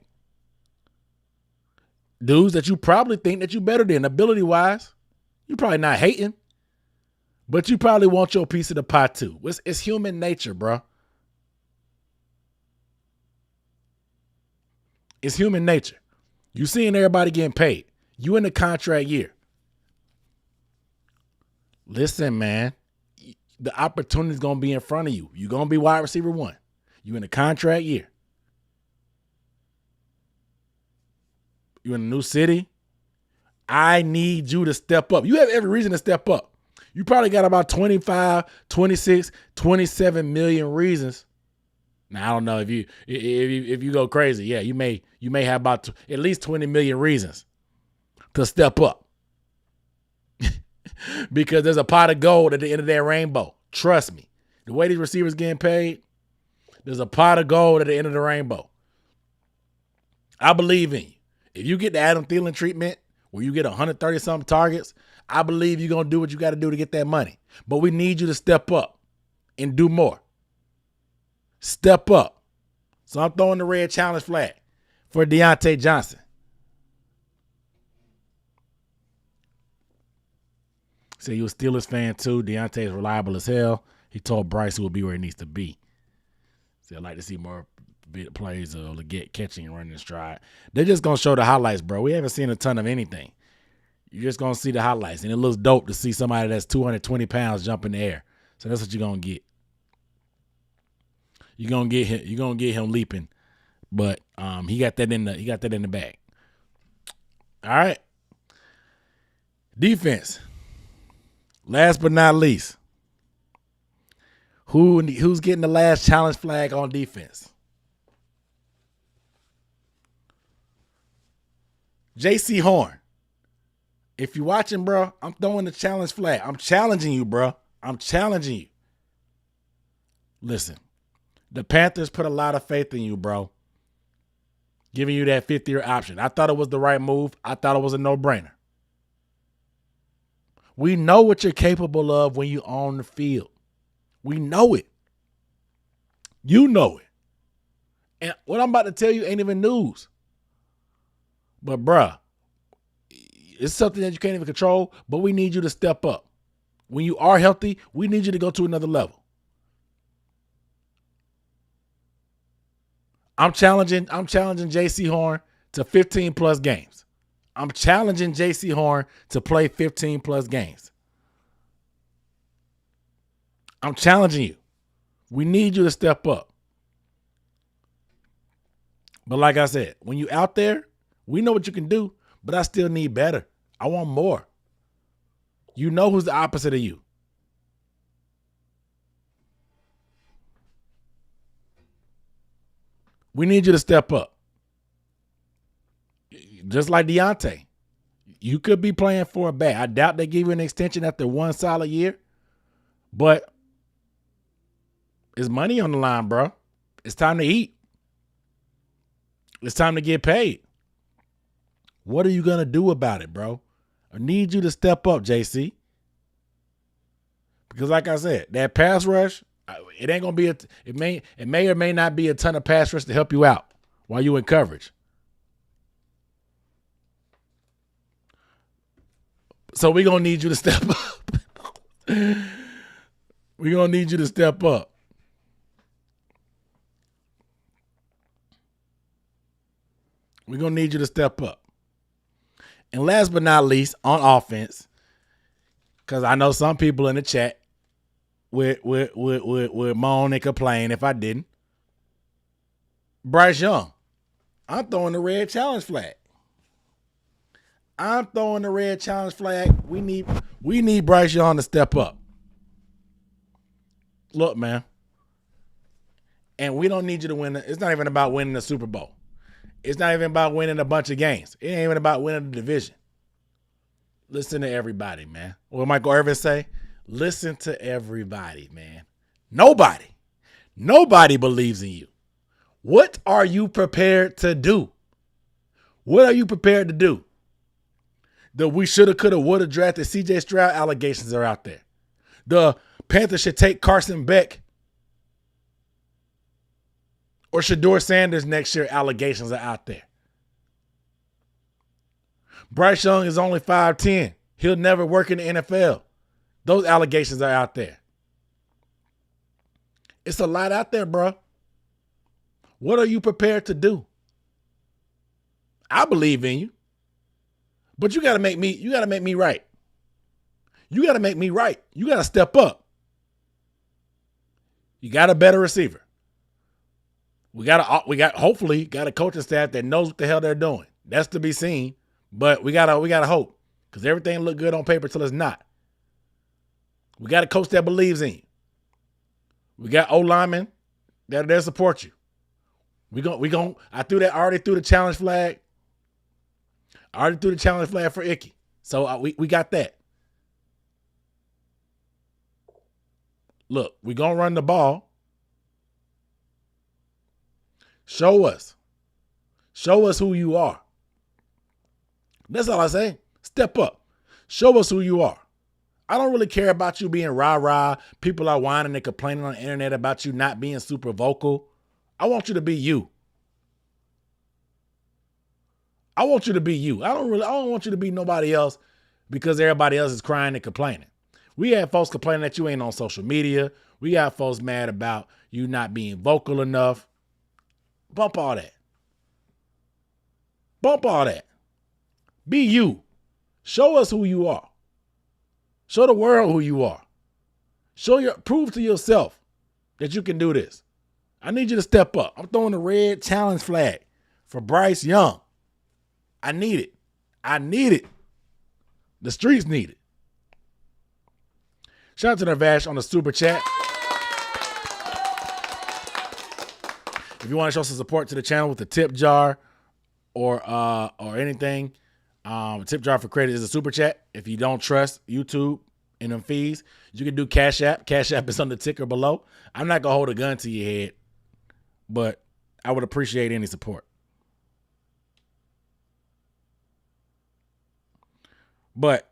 Dudes that you probably think that you better than ability-wise. You probably not hating. But you probably want your piece of the pie too. It's human nature, bro. It's human nature. You seeing everybody getting paid. You in the contract year. Listen, man. The opportunity is going to be in front of you. You're going to be wide receiver one. You in the contract year. You in a new city. I need you to step up. You have every reason to step up. You probably got about 25, 26, 27 million reasons. Now, I don't know if you go crazy. Yeah, you may have about at least 20 million reasons to step up. Because there's a pot of gold at the end of that rainbow. Trust me. The way these receivers getting paid, there's a pot of gold at the end of the rainbow. I believe in you. If you get the Adam Thielen treatment where you get 130-something targets, I believe you're going to do what you got to do to get that money. But we need you to step up and do more. Step up. So I'm throwing the red challenge flag for Deontay Johnson. Say you're a Steelers fan too. Deontay is reliable as hell. He told Bryce he will be where he needs to be. So I'd like to see more plays of Leggett catching and running in stride. They're just going to show the highlights, bro. We haven't seen a ton of anything. You're just going to see the highlights. And it looks dope to see somebody that's 220 pounds jump in the air. So that's what you're going to get. You're going to get him leaping. But he got that in the bag. All right. Defense. Last but not least. Who's getting the last challenge flag on defense? J.C. Horn. If you're watching, bro, I'm throwing the challenge flag. I'm challenging you, bro. I'm challenging you. Listen, the Panthers put a lot of faith in you, bro. Giving you that fifth-year option. I thought it was the right move. I thought it was a no-brainer. We know what you're capable of when you're on the field. We know it. You know it. And what I'm about to tell you ain't even news. But, bruh, it's something that you can't even control, but we need you to step up. When you are healthy, we need you to go to another level. I'm challenging J.C. Horn to 15-plus games. I'm challenging J.C. Horn to play 15-plus games. I'm challenging you. We need you to step up. But like I said, when you out there, we know what you can do, but I still need better. I want more. You know who's the opposite of you. We need you to step up. Just like Deontay. You could be playing for a bag. I doubt they give you an extension after one solid year. But it's money on the line, bro. It's time to eat. It's time to get paid. What are you going to do about it, bro? I need you to step up, JC. Because like I said, that pass rush, it ain't going to be it may or may not be a ton of pass rush to help you out while you in coverage. So we're going to need you to step up. We're going to need you to step up. We're going to need you to step up. And last but not least, on offense, because I know some people in the chat would moan and complain if I didn't. Bryce Young, I'm throwing the red challenge flag. I'm throwing the red challenge flag. We need Bryce Young to step up. Look, man. And we don't need you to win. It's not even about winning the Super Bowl. It's not even about winning a bunch of games. It ain't even about winning the division. Listen to everybody, man. What Michael Irvin say? Listen to everybody, man. Nobody believes in you. What are you prepared to do? What are you prepared to do? The we shoulda, coulda, woulda drafted CJ Stroud allegations are out there. The Panthers should take Carson Beck or Shador Sanders next year allegations are out there. Bryce Young is only 5'10". He'll never work in the NFL. Those allegations are out there. It's a lot out there, bro. What are you prepared to do? I believe in you. But you gotta make me right. You gotta make me right. You gotta step up. You got a better receiver. We hopefully got a coaching staff that knows what the hell they're doing. That's to be seen. But we gotta hope. Because everything look good on paper till it's not. We got a coach that believes in you. We got O-linemen that'll support you. I already threw the challenge flag. I already threw the challenge flag for Icky. So we got that. Look, we're going to run the ball. Show us. Show us who you are. That's all I say. Step up. Show us who you are. I don't really care about you being rah-rah. People are whining and complaining on the internet about you not being super vocal. I want you to be you. I want you to be you. I don't want you to be nobody else because everybody else is crying and complaining. We have folks complaining that you ain't on social media. We got folks mad about you not being vocal enough. Bump all that. Bump all that. Be you. Show us who you are. Show the world who you are. Prove to yourself that you can do this. I need you to step up. I'm throwing the red challenge flag for Bryce Young. I need it. I need it. The streets need it. Shout out to Nervash on the super chat. If you want to show some support to the channel with a tip jar or anything, tip jar for credit is a super chat. If you don't trust YouTube and them fees, you can do Cash App. Cash App is on the ticker below. I'm not going to hold a gun to your head, but I would appreciate any support. But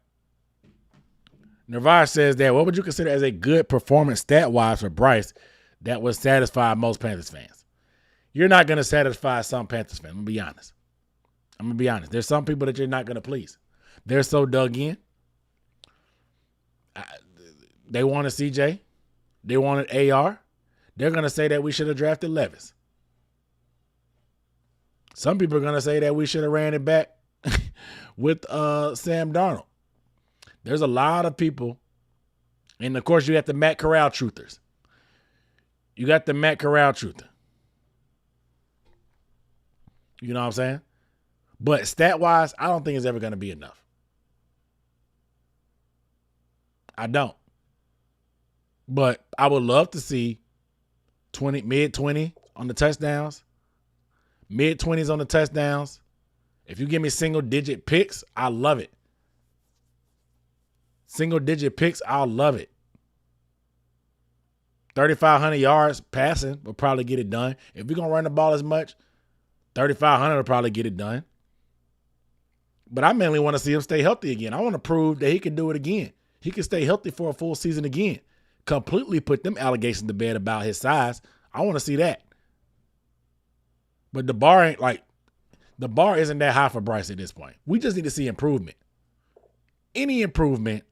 Nervash says that what would you consider as a good performance stat-wise for Bryce that would satisfy most Panthers fans? You're not going to satisfy some Panthers fans. I'm going to be honest. There's some people that you're not going to please. They're so dug in. They wanted CJ. They wanted AR. They're going to say that we should have drafted Levis. Some people are going to say that we should have ran it back with Sam Darnold. There's a lot of people. And, of course, you got the Matt Corral truthers. You got the Matt Corral truther. You know what I'm saying? But stat-wise, I don't think it's ever going to be enough. I don't. But I would love to see mid-20 on the touchdowns, mid-20s on the touchdowns. If you give me single-digit picks, I love it. Single-digit picks, I'll love it. 3,500 yards passing will probably get it done. If we're going to run the ball as much, 3,500 will probably get it done. But I mainly want to see him stay healthy again. I want to prove that he can do it again. He can stay healthy for a full season again. Completely put them allegations to bed about his size. I want to see that. But the bar isn't that high for Bryce at this point. We just need to see improvement. Any improvement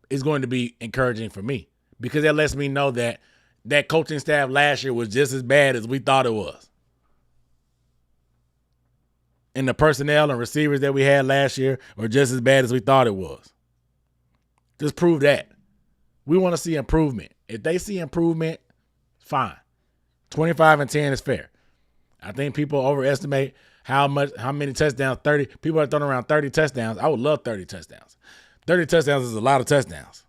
is going to be encouraging for me because that lets me know that that coaching staff last year was just as bad as we thought it was. And the personnel and receivers that we had last year were just as bad as we thought it was. Just prove that. We want to see improvement. If they see improvement, fine. 25-10 is fair. I think people overestimate how many touchdowns, 30. People are throwing around 30 touchdowns. I would love 30 touchdowns. 30 touchdowns is a lot of touchdowns.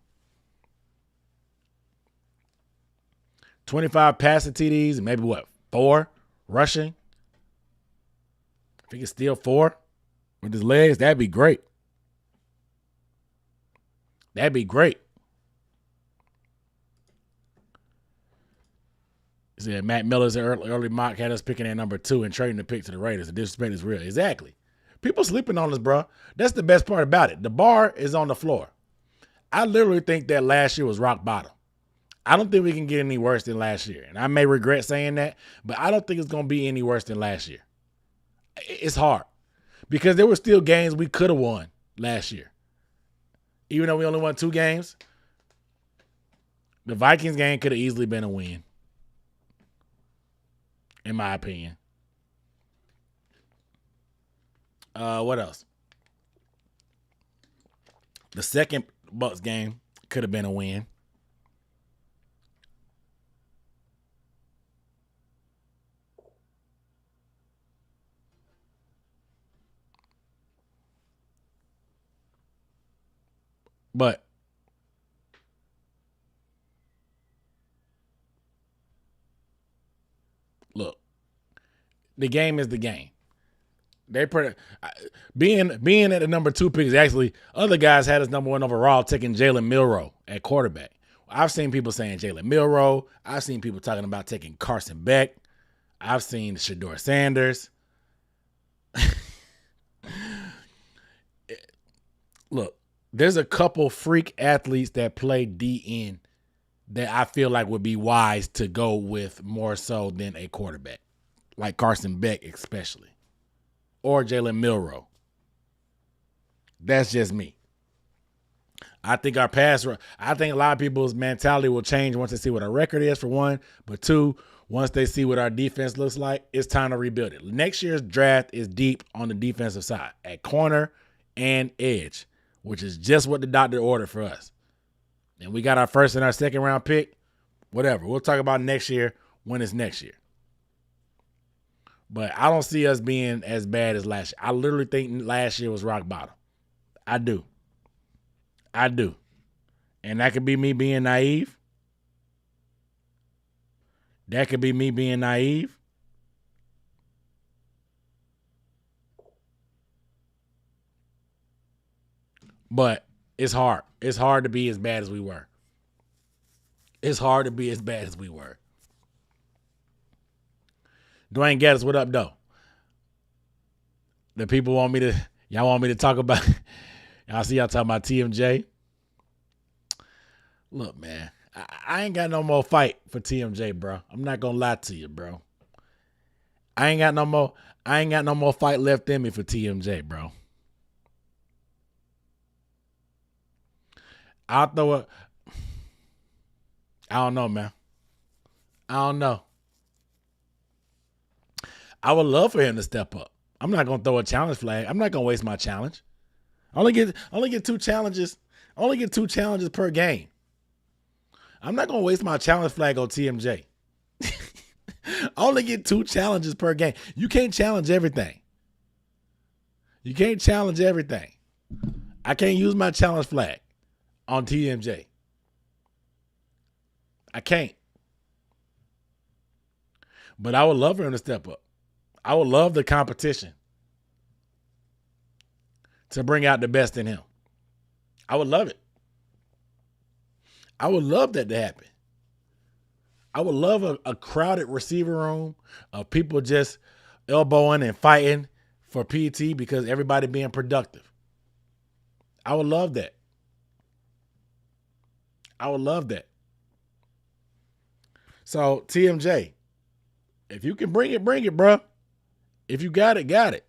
25 passing TDs and maybe 4 rushing. If he can steal 4 with his legs, that'd be great. That'd be great. You see, Matt Miller's early mock had us picking at number 2 and trading the pick to the Raiders. The disrespect is real. Exactly. People sleeping on us, bro. That's the best part about it. The bar is on the floor. I literally think that last year was rock bottom. I don't think we can get any worse than last year. And I may regret saying that, but I don't think it's going to be any worse than last year. It's hard because there were still games we could have won last year. Even though we only won 2 games, the Vikings game could have easily been a win, in my opinion. What else? The second Bucs game could have been a win. But look, the game is the game. They being at the number 2 pick is actually other guys had us number 1 overall taking Jalen Milroe at quarterback. I've seen people saying Jalen Milroe. I've seen people talking about taking Carson Beck. I've seen Shedeur Sanders. Look, there's a couple freak athletes that play DN that I feel like would be wise to go with more so than a quarterback, like Carson Beck especially, or Jalen Milroe. That's just me. I think I think a lot of people's mentality will change once they see what our record is, for one, but 2, once they see what our defense looks like, it's time to rebuild it. Next year's draft is deep on the defensive side at corner and edge, which is just what the doctor ordered for us. And we got our first and our second round pick. Whatever. We'll talk about next year when it's next year. But I don't see us being as bad as last year. I literally think last year was rock bottom. I do. And that could be me being naive. But it's hard. It's hard to be as bad as we were. Dwayne Gaddis, what up, though? The people y'all want me to talk about, y'all see y'all talking about TMJ. Look, man, I ain't got no more fight for TMJ, bro. I'm not going to lie to you, bro. I ain't got no more fight left in me for TMJ, bro. I don't know, man. I don't know. I would love for him to step up. I'm not going to throw a challenge flag. I'm not going to waste my challenge. I only get 2 challenges. I only get 2 challenges per game. I'm not going to waste my challenge flag on TMJ. I only get 2 challenges per game. You can't challenge everything. I can't use my challenge flag on TMJ. I can't. But I would love for him to step up. I would love the competition to bring out the best in him. I would love it. I would love that to happen. I would love a crowded receiver room of people just elbowing and fighting for PT because everybody being productive. I would love that. I would love that. So, TMJ, if you can bring it, bro. If you got it, got it.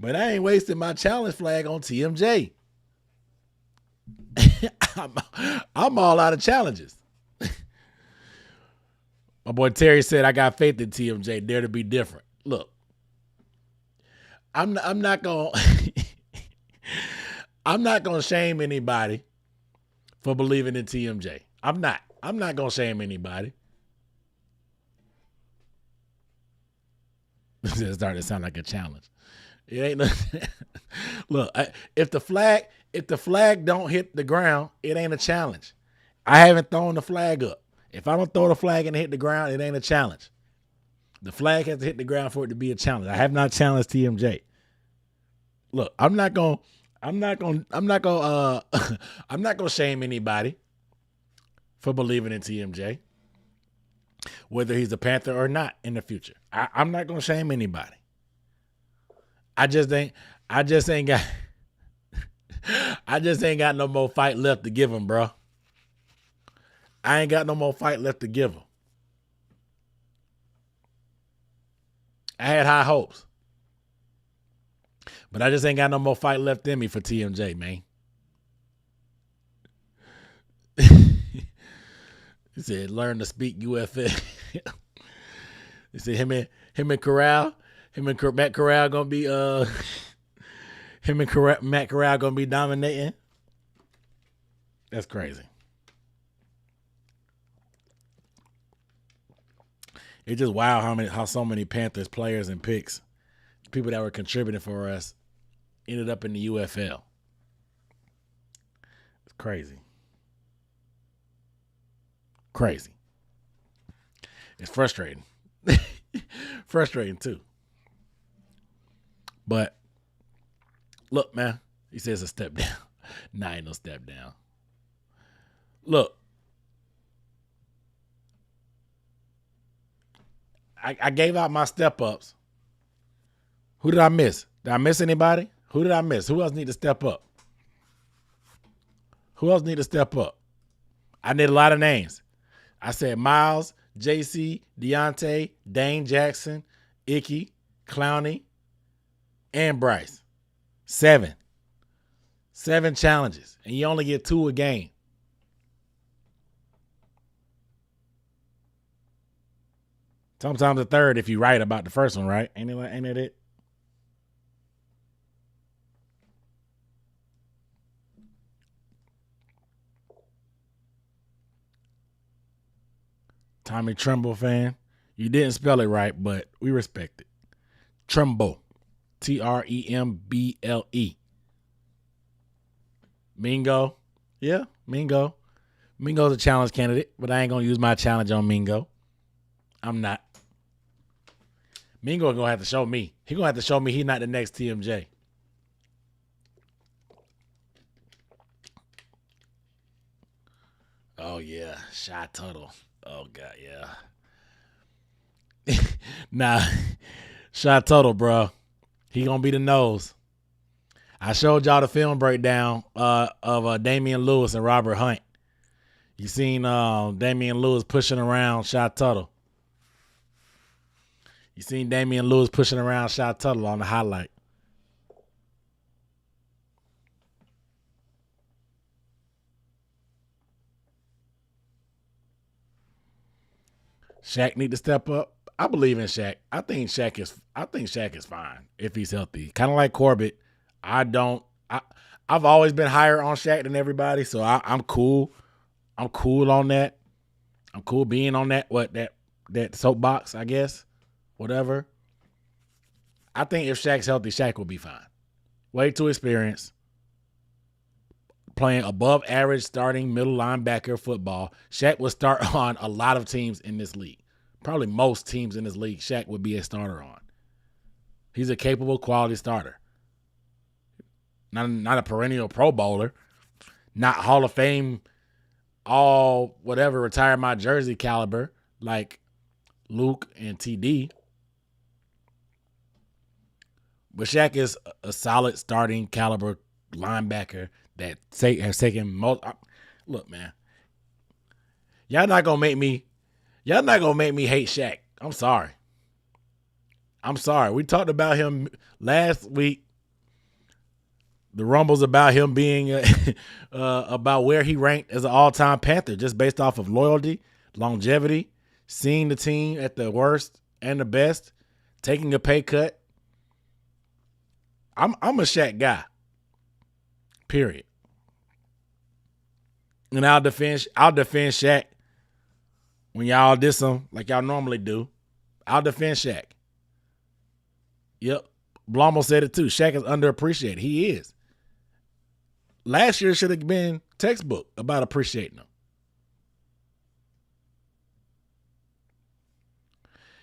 But I ain't wasting my challenge flag on TMJ. I'm all out of challenges. My boy Terry said, I got faith in TMJ. Dare to be different. Look, I'm not gonna I'm not gonna shame anybody for believing in TMJ. I'm not gonna shame anybody. It's starting to sound like a challenge. It ain't no look, if the flag don't hit the ground, it ain't a challenge. I haven't thrown the flag up. If I don't throw the flag and it hit the ground, it ain't a challenge. The flag has to hit the ground for it to be a challenge. I have not challenged TMJ. Look, I'm not gonna shame anybody for believing in TMJ, whether he's a Panther or not in the future. I'm not gonna shame anybody. I just ain't got no more fight left to give him, bro. I ain't got no more fight left to give him. I had high hopes. But I just ain't got no more fight left in me for TMJ, man. He said, learn to speak UFL. He said Matt Corral gonna be Matt Corral gonna be dominating. That's crazy. It's just wild how so many Panthers players and picks, people that were contributing for us, ended up in the UFL. It's crazy. Crazy. It's frustrating. Frustrating too. But look, man, he says a step down. Nah, ain't no step down. Look, I gave out my step ups. Who did I miss? Did I miss anybody? Who did I miss? Who else need to step up? Who else need to step up? I need a lot of names. I said Miles, JC, Deontay, Dane Jackson, Icky, Clowney, and Bryce. 7 challenges, and you only get 2 a game. Sometimes a third if you write about the first one, right? Ain't it it? Tommy Tremble fan. You didn't spell it right, but we respect it. Tremble. Tremble. Mingo. Yeah, Mingo. Mingo's a challenge candidate, but I ain't going to use my challenge on Mingo. I'm not. Mingo gonna have to show me. He gonna have to show me he's not the next TMJ. Oh yeah, Shy Tuttle. Oh god, yeah. Nah, Shy Tuttle, bro. He gonna be the nose. I showed y'all the film breakdown of Damian Lewis and Robert Hunt. You seen Damian Lewis pushing around Shy Tuttle. You seen Damian Lewis pushing around Shy Tuttle on the highlight. Shaq need to step up. I believe in Shaq. I think Shaq is fine if he's healthy. Kind of like Corbett. I've always been higher on Shaq than everybody, so I'm cool. I'm cool on that. I'm cool being on that soapbox, I guess. Whatever. I think if Shaq's healthy, Shaq will be fine. Way too experienced. playing above average starting middle linebacker football. Shaq would start on a lot of teams in this league. Probably most teams in this league, Shaq would be a starter on. He's a capable, quality starter. Not a perennial Pro Bowler. Not Hall of Fame, all whatever, retire my jersey caliber like Luke and TD. But Shaq is a solid starting caliber linebacker that has taken most. Look, man, y'all not gonna make me hate Shaq. I'm sorry. We talked about him last week. The rumbles about him being about where he ranked as an all-time Panther, just based off of loyalty, longevity, seeing the team at the worst and the best, taking a pay cut. I'm a Shaq guy. Period. And I'll defend Shaq when y'all diss him like y'all normally do. I'll defend Shaq. Yep. Blomo said it too. Shaq is underappreciated. He is. Last year should have been textbook about appreciating him.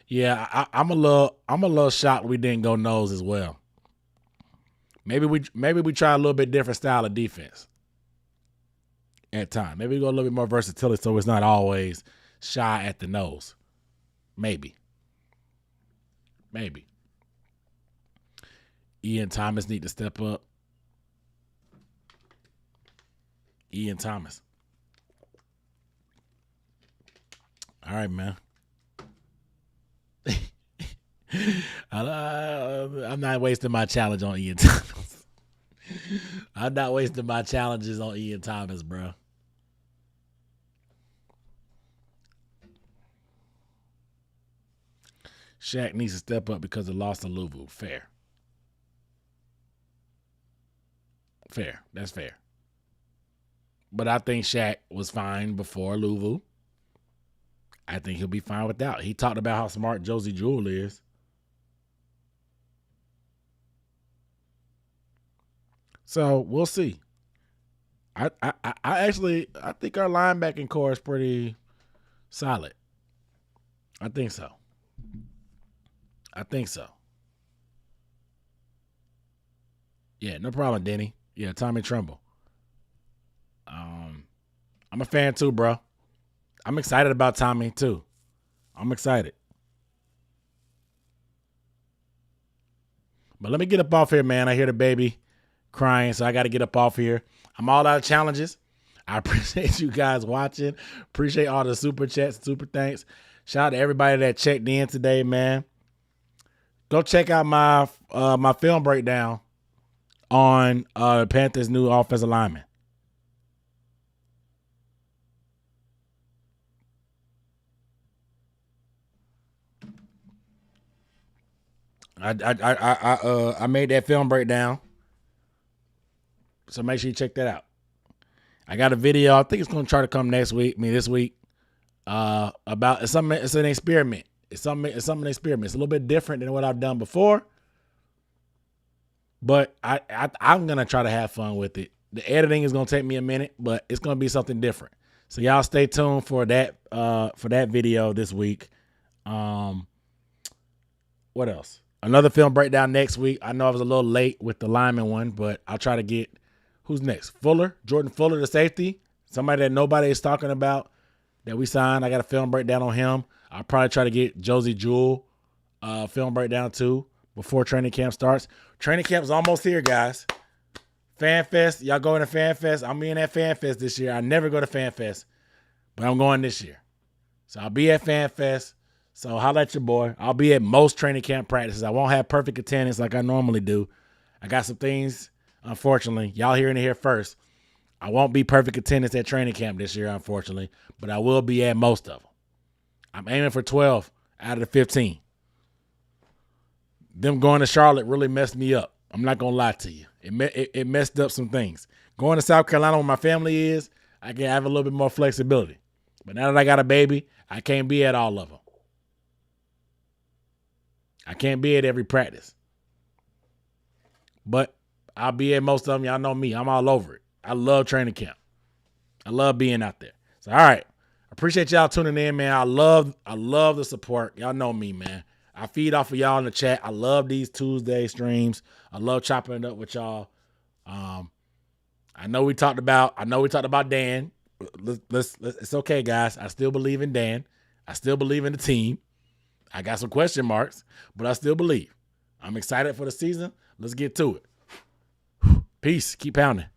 Yeah, I'm a little shocked we didn't go nose as well. Maybe we try a little bit different style of defense at times. Maybe we go a little bit more versatility so it's not always shy at the nose. Maybe. Ian Thomas need to step up. Ian Thomas. All right, man. I'm not wasting my challenge on Ian Thomas. I'm not wasting my challenges on Ian Thomas, bro. Shaq needs to step up because of the loss of Louisville. Fair. That's fair. But I think Shaq was fine before Louisville. I think he'll be fine without. He talked about how smart Josie Jewell is. So we'll see. I think our linebacking core is pretty solid. I think so. Yeah, no problem, Denny. Yeah, Tommy Trumbull. I'm a fan too, bro. I'm excited about Tommy too. I'm excited. But let me get up off here, man. I hear the baby crying, so I got to get up off here. I'm all out of challenges. I appreciate you guys watching. Appreciate all the super chats, super thanks. Shout out to everybody that checked in today, man. Go check out my my film breakdown on Panthers' new offensive lineman. I made that film breakdown, so make sure you check that out. I got a video. I think it's going to try to come this week. About it's an experiment. It's something experiment. It's a little bit different than what I've done before, but I'm gonna try to have fun with it. The editing is gonna take me a minute, but it's gonna be something different. So y'all stay tuned for that video this week. What else? Another film breakdown next week. I know I was a little late with the lineman one, but I'll try to get who's next. Jordan Fuller, the safety, somebody that nobody is talking about that we signed. I got a film breakdown on him. I'll probably try to get Josie Jewell film breakdown too before training camp starts. Training camp's almost here, guys. Fan Fest, y'all going to Fan Fest? I'm in at Fan Fest this year. I never go to Fan Fest, but I'm going this year. So I'll be at Fan Fest. So holla at your boy. I'll be at most training camp practices. I won't have perfect attendance like I normally do. I got some things, unfortunately. Y'all hearing it here first. I won't be perfect attendance at training camp this year, unfortunately, but I will be at most of them. I'm aiming for 12 out of the 15. Them going to Charlotte really messed me up. I'm not going to lie to you. It messed up some things. Going to South Carolina where my family is, I can have a little bit more flexibility. But now that I got a baby, I can't be at all of them. I can't be at every practice. But I'll be at most of them. Y'all know me. I'm all over it. I love training camp. I love being out there. So, all right. Appreciate y'all tuning in, man. I love the support. Y'all know me, man. I feed off of y'all in the chat. I love these Tuesday streams. I love chopping it up with y'all. I know we talked about Dan. It's okay, guys. I still believe in Dan. I still believe in the team. I got some question marks, but I still believe. I'm excited for the season. Let's get to it. Peace. Keep pounding.